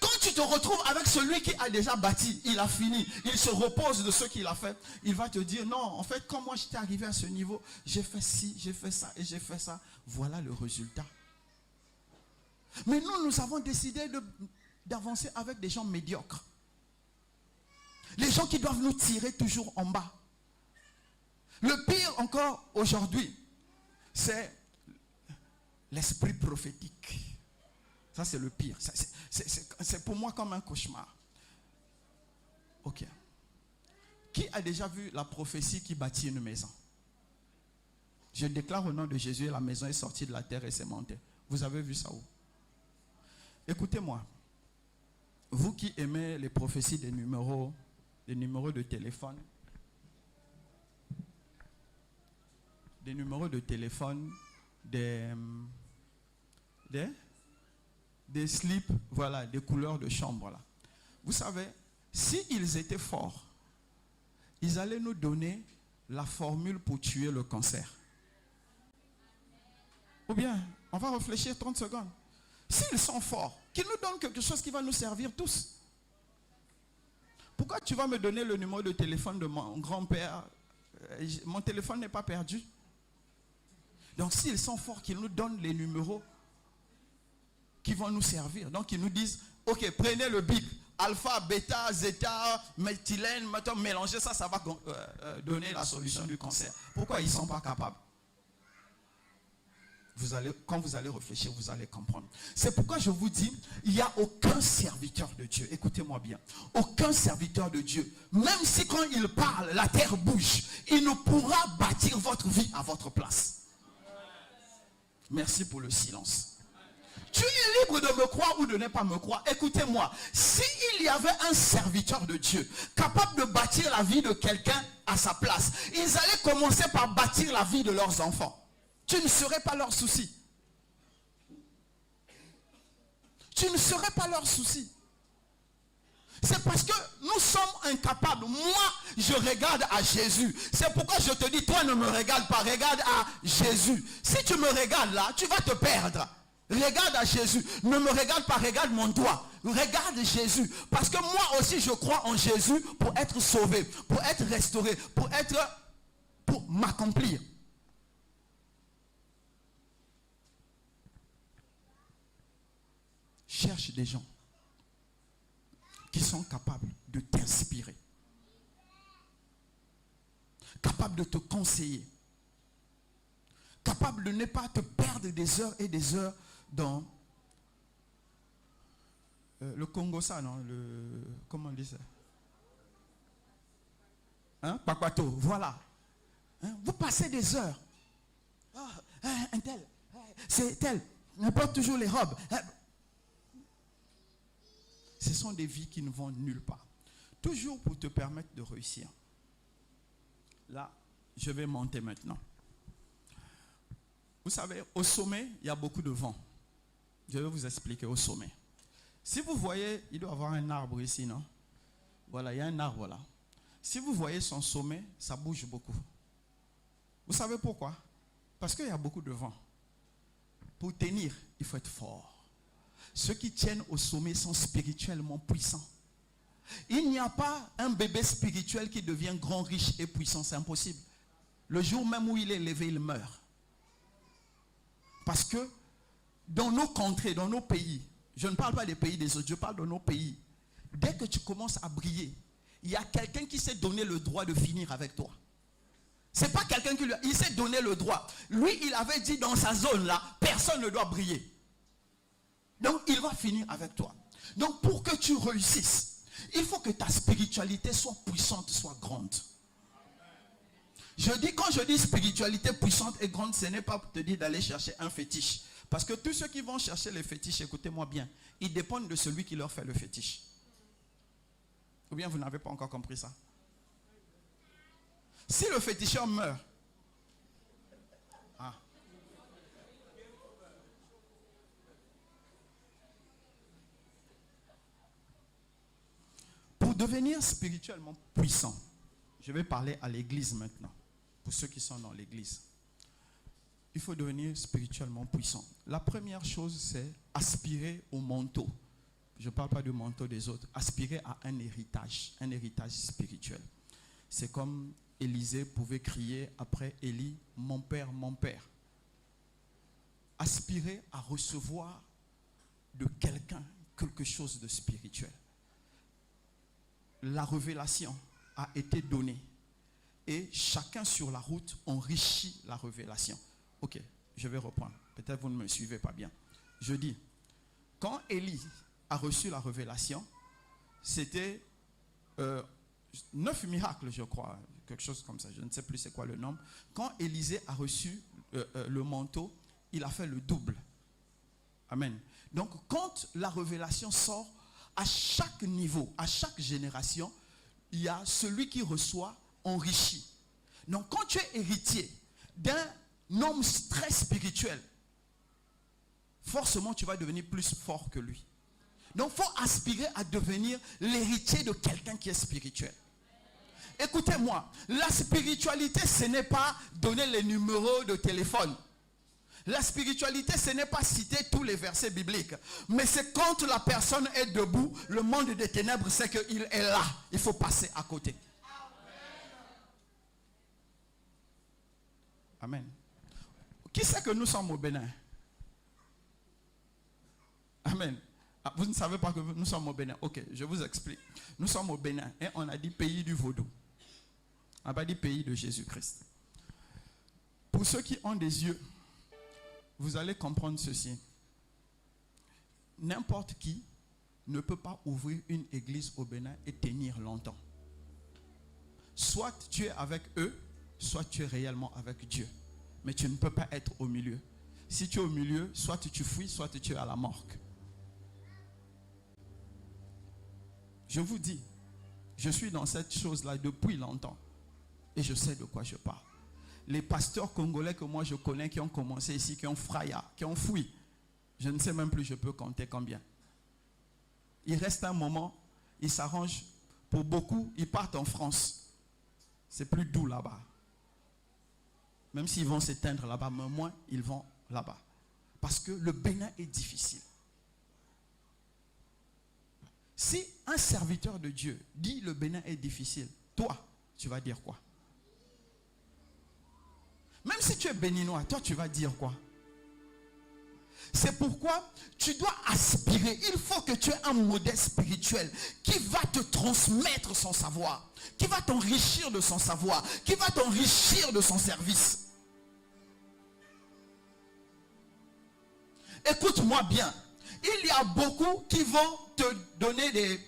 Quand tu te retrouves avec celui qui a déjà bâti, il a fini, il se repose de ce qu'il a fait, il va te dire, non, en fait, quand moi j'étais arrivé à ce niveau, j'ai fait ci, j'ai fait ça et j'ai fait ça. Voilà le résultat. Mais nous avons décidé d'avancer avec des gens médiocres. Les gens qui doivent nous tirer toujours en bas. Le pire encore aujourd'hui, c'est l'esprit prophétique. Ça, c'est le pire. C'est pour moi comme un cauchemar. Ok. Qui a déjà vu la prophétie qui bâtit une maison? Je déclare au nom de Jésus, la maison est sortie de la terre et s'est montée. Vous avez vu ça où? Écoutez-moi. Vous qui aimez les prophéties des numéros de téléphone, des slips, voilà, des couleurs de chambre là. Vous savez, s'ils étaient forts, ils allaient nous donner la formule pour tuer le cancer. Ou bien, on va réfléchir 30 secondes. S'ils sont forts, qu'ils nous donnent quelque chose qui va nous servir tous. Pourquoi tu vas me donner le numéro de téléphone de mon grand-père? Mon téléphone n'est pas perdu. Donc s'ils sont forts, qu'ils nous donnent les numéros qui vont nous servir. Donc ils nous disent, ok, prenez le bic, alpha, bêta, zéta, méthylène, mélangez ça, ça va donner la solution du cancer. Pourquoi ils ne sont pas capables? Quand vous allez réfléchir, vous allez comprendre. C'est pourquoi je vous dis, il n'y a aucun serviteur de Dieu, écoutez-moi bien, aucun serviteur de Dieu, même si quand il parle, la terre bouge, il ne pourra bâtir votre vie à votre place. Merci pour le silence. Tu es libre de me croire ou de ne pas me croire. Écoutez-moi, s'il y avait un serviteur de Dieu capable de bâtir la vie de quelqu'un à sa place, ils allaient commencer par bâtir la vie de leurs enfants. Tu ne serais pas leur souci. Tu ne serais pas leur souci. C'est parce que nous sommes incapables. Moi, je regarde à Jésus. C'est pourquoi je te dis, toi ne me regarde pas, regarde à Jésus. Si tu me regardes là, tu vas te perdre. Regarde à Jésus. Ne me regarde pas, regarde mon doigt. Regarde Jésus. Parce que moi aussi, je crois en Jésus pour être sauvé, pour être restauré, pour m'accomplir. Cherche des gens qui sont capables de t'inspirer, capables de te conseiller, capables de ne pas te perdre des heures et des heures dans le Congo, ça, non? Comment on dit ça? Hein? Pakwato, voilà. Hein? Vous passez des heures. Oh, un tel, c'est tel, on porte toujours les robes. Ce sont des vies qui ne vont nulle part. Toujours pour te permettre de réussir. Là, je vais monter maintenant. Vous savez, au sommet, il y a beaucoup de vent. Je vais vous expliquer au sommet. Si vous voyez, il doit y avoir un arbre ici, non? Voilà, il y a un arbre là. Si vous voyez son sommet, ça bouge beaucoup. Vous savez pourquoi? Parce qu'il y a beaucoup de vent. Pour tenir, il faut être fort. Ceux qui tiennent au sommet sont spirituellement puissants. Il n'y a pas un bébé spirituel qui devient grand, riche et puissant. C'est impossible. Le jour même où il est levé, il meurt. Parce que dans nos contrées, dans nos pays, je ne parle pas des pays des autres, je parle de nos pays. Dès que tu commences à briller, il y a quelqu'un qui s'est donné le droit de finir avec toi. Ce n'est pas quelqu'un qui lui a... Il s'est donné le droit. Lui, il avait dit dans sa zone là, personne ne doit briller. Donc, il va finir avec toi. Donc, pour que tu réussisses, il faut que ta spiritualité soit puissante, soit grande. Quand je dis spiritualité puissante et grande, ce n'est pas pour te dire d'aller chercher un fétiche. Parce que tous ceux qui vont chercher les fétiches, écoutez-moi bien, ils dépendent de celui qui leur fait le fétiche. Ou bien vous n'avez pas encore compris ça? Si le féticheur meurt, pour devenir spirituellement puissant, je vais parler à l'église maintenant, pour ceux qui sont dans l'église. Il faut devenir spirituellement puissant. La première chose, c'est aspirer au manteau. Je ne parle pas du manteau des autres. Aspirer à un héritage spirituel. C'est comme Élisée pouvait crier après Élie, mon père, mon père. Aspirer à recevoir de quelqu'un quelque chose de spirituel. La révélation a été donnée et chacun sur la route enrichit la révélation. Ok, je vais reprendre. Peut-être vous ne me suivez pas bien. Je dis, quand Élie a reçu la révélation, c'était 9 miracles, je crois, quelque chose comme ça. Je ne sais plus c'est quoi le nombre. Quand Élisée a reçu le manteau, il a fait le double. Amen. Donc, quand la révélation sort, à chaque niveau, à chaque génération, il y a celui qui reçoit enrichi. Donc, quand tu es héritier d'un homme très spirituel, forcément tu vas devenir plus fort que lui. Donc il faut aspirer à devenir l'héritier de quelqu'un qui est spirituel. Écoutez-moi, la spiritualité, ce n'est pas donner les numéros de téléphone. La spiritualité, ce n'est pas citer tous les versets bibliques. Mais c'est quand la personne est debout, le monde des ténèbres sait qu'il est là. Il faut passer à côté. Amen. Qui sait que nous sommes au Bénin? Amen. Ah, vous ne savez pas que nous sommes au Bénin. Ok, je vous explique. Nous sommes au Bénin et on a dit pays du vaudou. On n'a pas dit pays de Jésus-Christ. Pour ceux qui ont des yeux, vous allez comprendre ceci. N'importe qui ne peut pas ouvrir une église au Bénin et tenir longtemps. Soit tu es avec eux, soit tu es réellement avec Dieu. Mais tu ne peux pas être au milieu. Si tu es au milieu, soit tu fuis, soit tu es à la morgue. Je vous dis, je suis dans cette chose-là depuis longtemps. Et je sais de quoi je parle. Les pasteurs congolais que moi je connais qui ont commencé ici, qui ont fraya, qui ont fui, je ne sais même plus, je peux compter combien. Il reste un moment, ils s'arrangent. Pour beaucoup, ils partent en France. C'est plus doux là-bas. Même s'ils vont s'éteindre là-bas, mais moins ils vont là-bas. Parce que le Bénin est difficile. Si un serviteur de Dieu dit le Bénin est difficile, toi, tu vas dire quoi? Même si tu es béninois, toi, tu vas dire quoi? C'est pourquoi tu dois aspirer. Il faut que tu aies un modèle spirituel qui va te transmettre son savoir, qui va t'enrichir de son savoir, qui va t'enrichir de son service. Écoute-moi bien. Il y a beaucoup qui vont te donner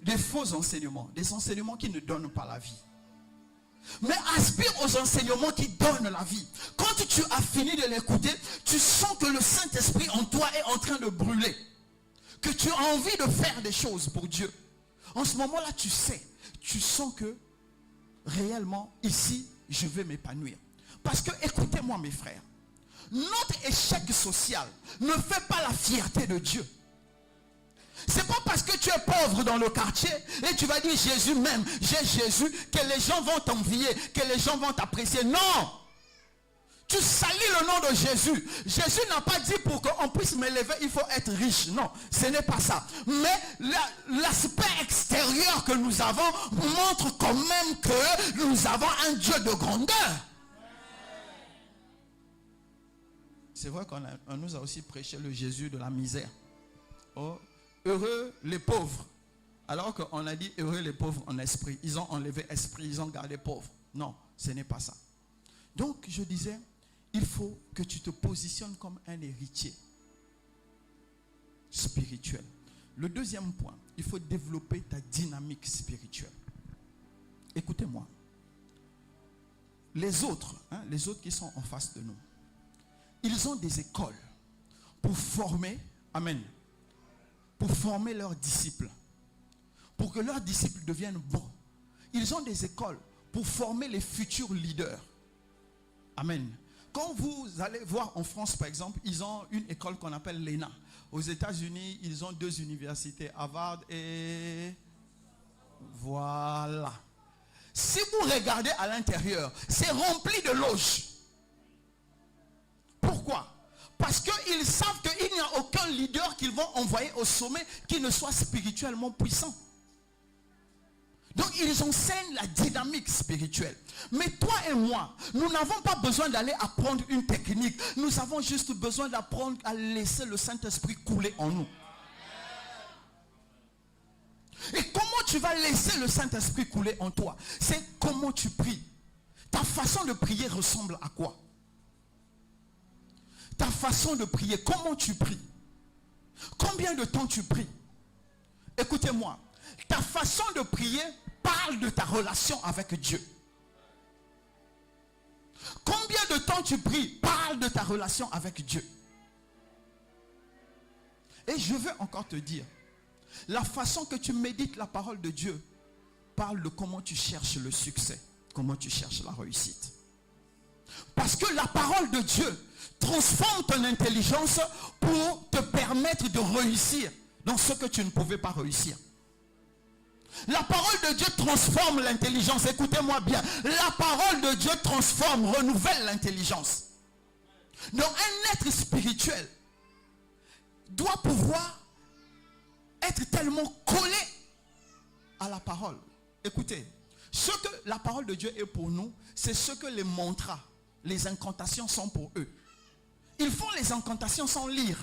des faux enseignements, des enseignements qui ne donnent pas la vie. Mais aspire aux enseignements qui donnent la vie. Quand tu as fini de l'écouter, tu sens que le Saint-Esprit en toi est en train de brûler. Que tu as envie de faire des choses pour Dieu. En ce moment-là, tu sais, tu sens que réellement, ici, je vais m'épanouir. Parce que, écoutez-moi mes frères, Notre échec social ne fait pas la fierté de Dieu. C'est pas parce que tu es pauvre dans le quartier et tu vas dire Jésus même, j'ai Jésus, que les gens vont t'envier, que les gens vont t'apprécier. Non! Tu salis le nom de Jésus. Jésus n'a pas dit pour qu'on puisse m'élever, il faut être riche. Non, ce n'est pas ça. Mais l'aspect extérieur que nous avons montre quand même que nous avons un Dieu de grandeur. C'est vrai qu'on nous a aussi prêché le Jésus de la misère. Oh, heureux les pauvres. Alors qu'on a dit heureux les pauvres en esprit. Ils ont enlevé esprit, ils ont gardé pauvre. Non, ce n'est pas ça. Donc je disais, il faut que tu te positionnes comme un héritier spirituel. Le deuxième point, il faut développer ta dynamique spirituelle. Écoutez-moi. Les autres qui sont en face de nous, ils ont des écoles pour former, amen, pour former leurs disciples, pour que leurs disciples deviennent bons. Ils ont des écoles pour former les futurs leaders. Amen. Quand vous allez voir en France, par exemple, ils ont une école qu'on appelle l'ENA. Aux États-Unis, ils ont 2 universités, Harvard et... Voilà. Si vous regardez à l'intérieur, c'est rempli de loges. Pourquoi? Parce qu'ils savent qu'il n'y a aucun leader qu'ils vont envoyer au sommet qui ne soit spirituellement puissant. Donc ils enseignent la dynamique spirituelle. Mais toi et moi, nous n'avons pas besoin d'aller apprendre une technique. Nous avons juste besoin d'apprendre à laisser le Saint-Esprit couler en nous. Et comment tu vas laisser le Saint-Esprit couler en toi? C'est comment tu pries. Ta façon de prier ressemble à quoi? Ta façon de prier, comment tu pries? Combien de temps tu pries? Écoutez-moi, ta façon de prier parle de ta relation avec Dieu. Combien de temps tu pries parle de ta relation avec Dieu. Et je veux encore te dire, la façon que tu médites la parole de Dieu parle de comment tu cherches le succès, comment tu cherches la réussite. Parce que la parole de Dieu transforme ton intelligence pour te permettre de réussir dans ce que tu ne pouvais pas réussir. La parole de Dieu transforme l'intelligence. Écoutez-moi bien. La parole de Dieu transforme, renouvelle l'intelligence. Donc un être spirituel doit pouvoir être tellement collé à la parole. Écoutez, ce que la parole de Dieu est pour nous, c'est ce que les mantras, les incantations sont pour eux. Ils font les incantations sans lire.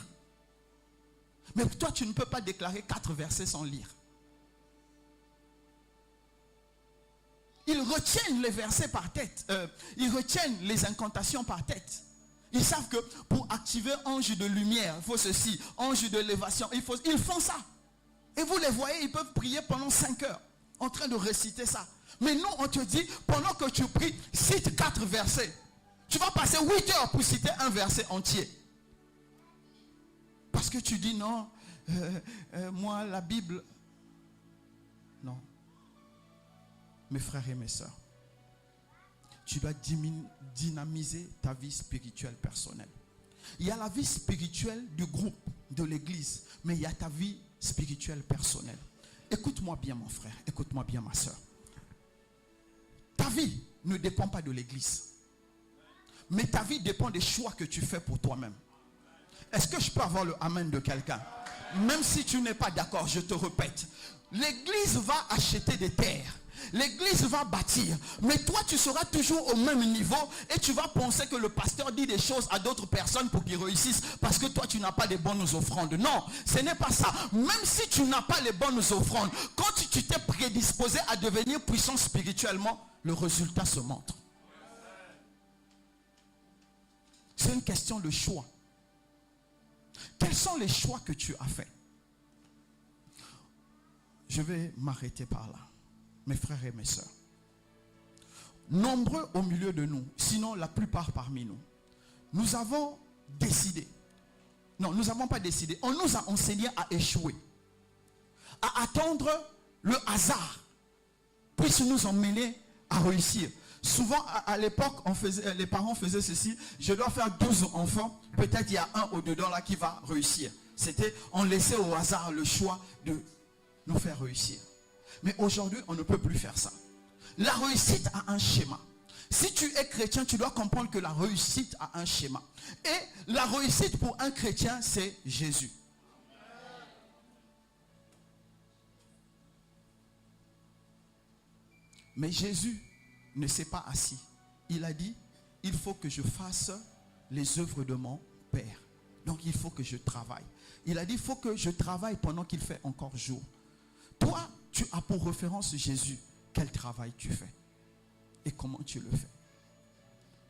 Mais toi, tu ne peux pas déclarer 4 versets sans lire. Ils retiennent les versets par tête. Ils retiennent les incantations par tête. Ils savent que pour activer ange de lumière, il faut ceci, ange de l'élévation, ils font ça. Et vous les voyez, ils peuvent prier pendant 5 heures en train de réciter ça. Mais nous, on te dit, pendant que tu pries, cite 4 versets. Tu vas passer 8 heures pour citer un verset entier. Parce que tu dis non, moi la Bible... Non. Mes frères et mes sœurs, tu dois dynamiser ta vie spirituelle personnelle. Il y a la vie spirituelle du groupe, de l'église, mais il y a ta vie spirituelle personnelle. Écoute-moi bien mon frère, écoute-moi bien ma sœur. Ta vie ne dépend pas de l'église, mais ta vie dépend des choix que tu fais pour toi-même. Est-ce que je peux avoir le amen de quelqu'un? Même si tu n'es pas d'accord, je te répète, l'église va acheter des terres. L'église va bâtir, mais toi tu seras toujours au même niveau et tu vas penser que le pasteur dit des choses à d'autres personnes pour qu'ils réussissent parce que toi tu n'as pas les bonnes offrandes. Non, ce n'est pas ça. Même si tu n'as pas les bonnes offrandes, quand tu t'es prédisposé à devenir puissant spirituellement, le résultat se montre. C'est une question de choix. Quels sont les choix que tu as faits? Je vais m'arrêter par là. Mes frères et mes sœurs, nombreux au milieu de nous, sinon la plupart parmi nous, nous avons décidé, non, nous n'avons pas décidé, on nous a enseigné à échouer, à attendre le hasard puisse nous emmener à réussir. Souvent, à l'époque, les parents faisaient ceci. Je dois faire 12 enfants. Peut-être il y a un au-dedans là qui va réussir. On laissait au hasard le choix de nous faire réussir. Mais aujourd'hui, on ne peut plus faire ça. La réussite a un schéma. Si tu es chrétien, tu dois comprendre que la réussite a un schéma. Et la réussite pour un chrétien, c'est Jésus. Mais Jésus ne s'est pas assis. Il a dit, il faut que je fasse les œuvres de mon Père. Donc il faut que je travaille. Il a dit, il faut que je travaille pendant qu'il fait encore jour. Toi, tu as pour référence Jésus. Quel travail tu fais? Et comment tu le fais?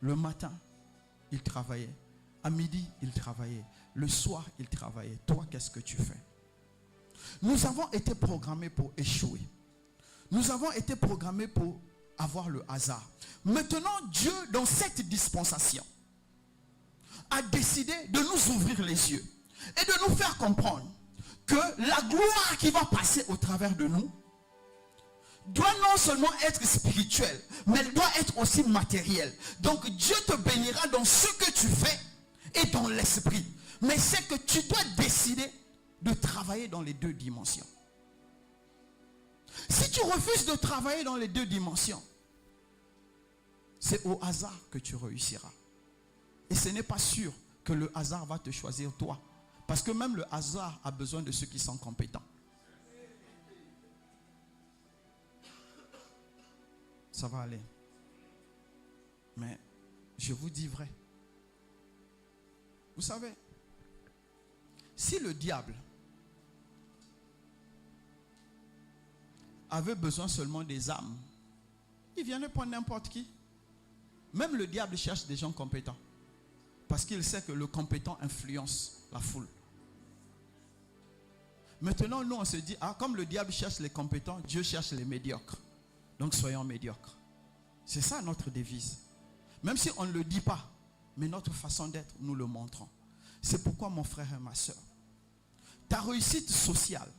Le matin, il travaillait. À midi, il travaillait. Le soir, il travaillait. Toi, qu'est-ce que tu fais? Nous avons été programmés pour échouer. Nous avons été programmés pour avoir le hasard. Maintenant, Dieu, dans cette dispensation, a décidé de nous ouvrir les yeux et de nous faire comprendre que la gloire qui va passer au travers de nous doit non seulement être spirituelle, mais elle doit être aussi matérielle. Donc Dieu te bénira dans ce que tu fais et dans l'esprit. Mais c'est que tu dois décider de travailler dans les deux dimensions. Si tu refuses de travailler dans les deux dimensions, c'est au hasard que tu réussiras. Et ce n'est pas sûr que le hasard va te choisir toi. Parce que même le hasard a besoin de ceux qui sont compétents. Ça va aller. Mais je vous dis vrai. Vous savez, si le diable avait besoin seulement des âmes, il viendrait prendre n'importe qui. Même le diable cherche des gens compétents. Parce qu'il sait que le compétent influence la foule. Maintenant, nous, on se dit, ah, comme le diable cherche les compétents, Dieu cherche les médiocres. Donc, soyons médiocres. C'est ça notre devise. Même si on ne le dit pas, mais notre façon d'être, nous le montrons. C'est pourquoi, mon frère et ma soeur, ta réussite sociale,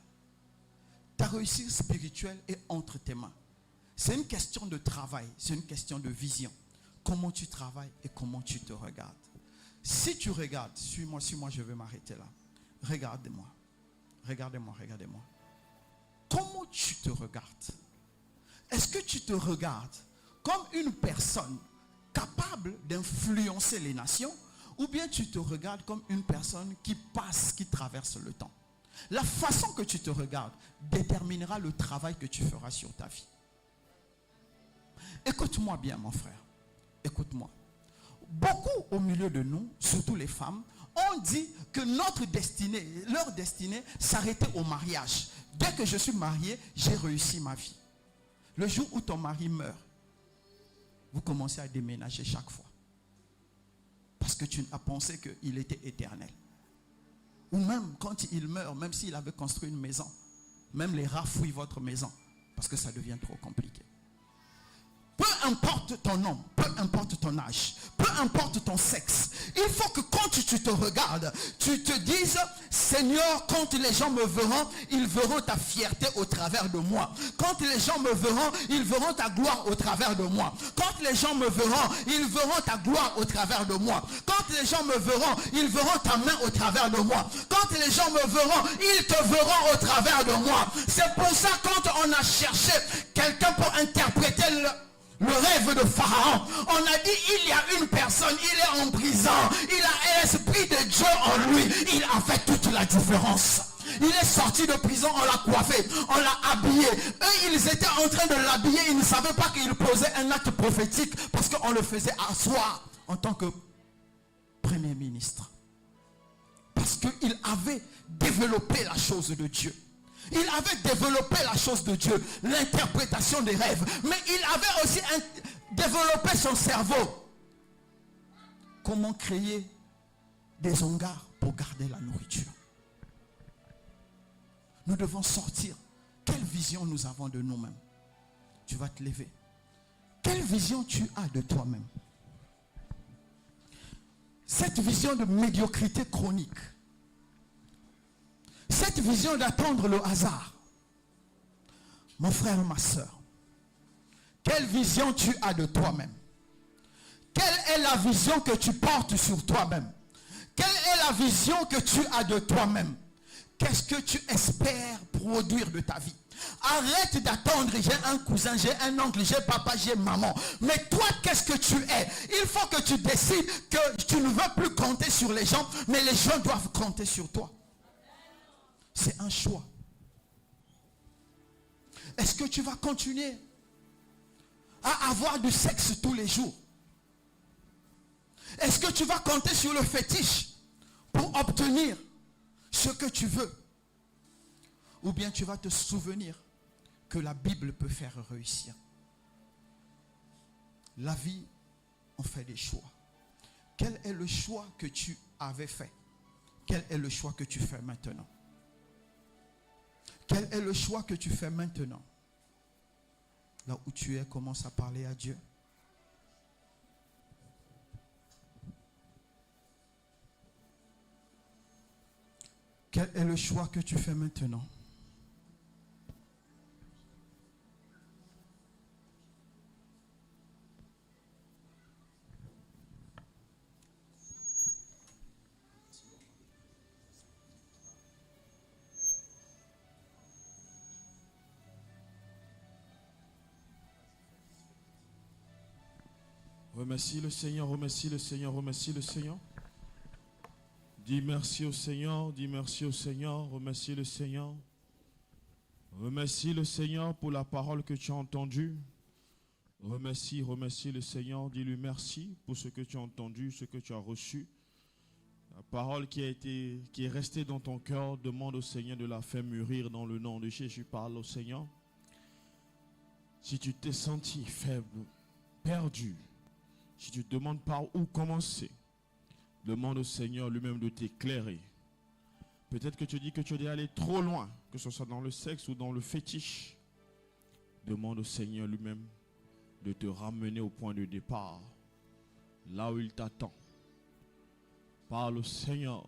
ta réussite spirituelle est entre tes mains. C'est une question de travail, c'est une question de vision. Comment tu travailles et comment tu te regardes. Si tu regardes, suis-moi, je vais m'arrêter là. Regardez-moi. Regardez-moi, regardez-moi. Comment tu te regardes? Est-ce que tu te regardes comme une personne capable d'influencer les nations, ou bien tu te regardes comme une personne qui passe, qui traverse le temps? La façon que tu te regardes déterminera le travail que tu feras sur ta vie. Écoute-moi bien, mon frère. Écoute-moi. Beaucoup au milieu de nous, surtout les femmes, ont dit que notre destinée, leur destinée s'arrêtait au mariage. Dès que je suis marié, j'ai réussi ma vie. Le jour où ton mari meurt, vous commencez à déménager chaque fois. Parce que tu as pensé qu'il était éternel. Ou même quand il meurt, même s'il avait construit une maison, même les rats fouillent votre maison. Parce que ça devient trop compliqué. Peu importe ton nom, peu importe ton âge, peu importe ton sexe, il faut que quand tu te regardes, tu te dises, Seigneur, quand les gens me verront, ils verront ta fierté au travers de moi. Quand les gens me verront, ils verront ta gloire au travers de moi. Quand les gens me verront, ils verront ta gloire au travers de moi. Quand les gens me verront, ils verront ta main au travers de moi. Quand les gens me verront, ils te verront au travers de moi. C'est pour ça, quand on a cherché quelqu'un pour interpréter le rêve de Pharaon, on a dit, il y a une personne, il est en prison, il a l'esprit de Dieu en lui, il a fait toute la différence. Il est sorti de prison, on l'a coiffé, on l'a habillé. Eux, ils étaient en train de l'habiller, ils ne savaient pas qu'il posait un acte prophétique parce qu'on le faisait asseoir en tant que premier ministre. Parce qu'il avait développé la chose de Dieu. Il avait développé la chose de Dieu, l'interprétation des rêves. Mais il avait aussi développé son cerveau. Comment créer des hangars pour garder la nourriture. Nous devons sortir. Quelle vision nous avons de nous-mêmes? Tu vas te lever. Quelle vision tu as de toi-même? Cette vision de médiocrité chronique. Cette vision d'attendre le hasard. Mon frère, ma soeur, Quelle vision tu as de toi-même? Quelle est la vision que tu portes sur toi-même? Quelle est la vision que tu as de toi-même? Qu'est-ce que tu espères produire de ta vie? Arrête d'attendre, j'ai un cousin, j'ai un oncle, j'ai papa, j'ai maman. Mais toi, qu'est-ce que tu es? Il faut que tu décides que tu ne veux plus compter sur les gens, mais les gens doivent compter sur toi. C'est un choix. Est-ce que tu vas continuer à avoir du sexe tous les jours? Est-ce que tu vas compter sur le fétiche pour obtenir ce que tu veux? Ou bien tu vas te souvenir que la Bible peut faire réussir. La vie, on fait des choix. Quel est le choix que tu avais fait? Quel est le choix que tu fais maintenant? Quel est le choix que tu fais maintenant? Là où tu es, commence à parler à Dieu. Quel est le choix que tu fais maintenant? Remercie le Seigneur, remercie le Seigneur, remercie le Seigneur. Dis merci au Seigneur, dis merci au Seigneur, remercie le Seigneur. Remercie le Seigneur pour la parole que tu as entendue. Remercie le Seigneur, dis-lui merci pour ce que tu as entendu, ce que tu as reçu. La parole qui est restée dans ton cœur, demande au Seigneur de la faire mûrir dans le nom de Jésus. Parle au Seigneur. Si tu t'es senti faible, perdu, si tu te demandes par où commencer, demande au Seigneur lui-même de t'éclairer. Peut-être que tu dis que tu es allé trop loin, que ce soit dans le sexe ou dans le fétiche. Demande au Seigneur lui-même de te ramener au point de départ, là où il t'attend. Parle au Seigneur.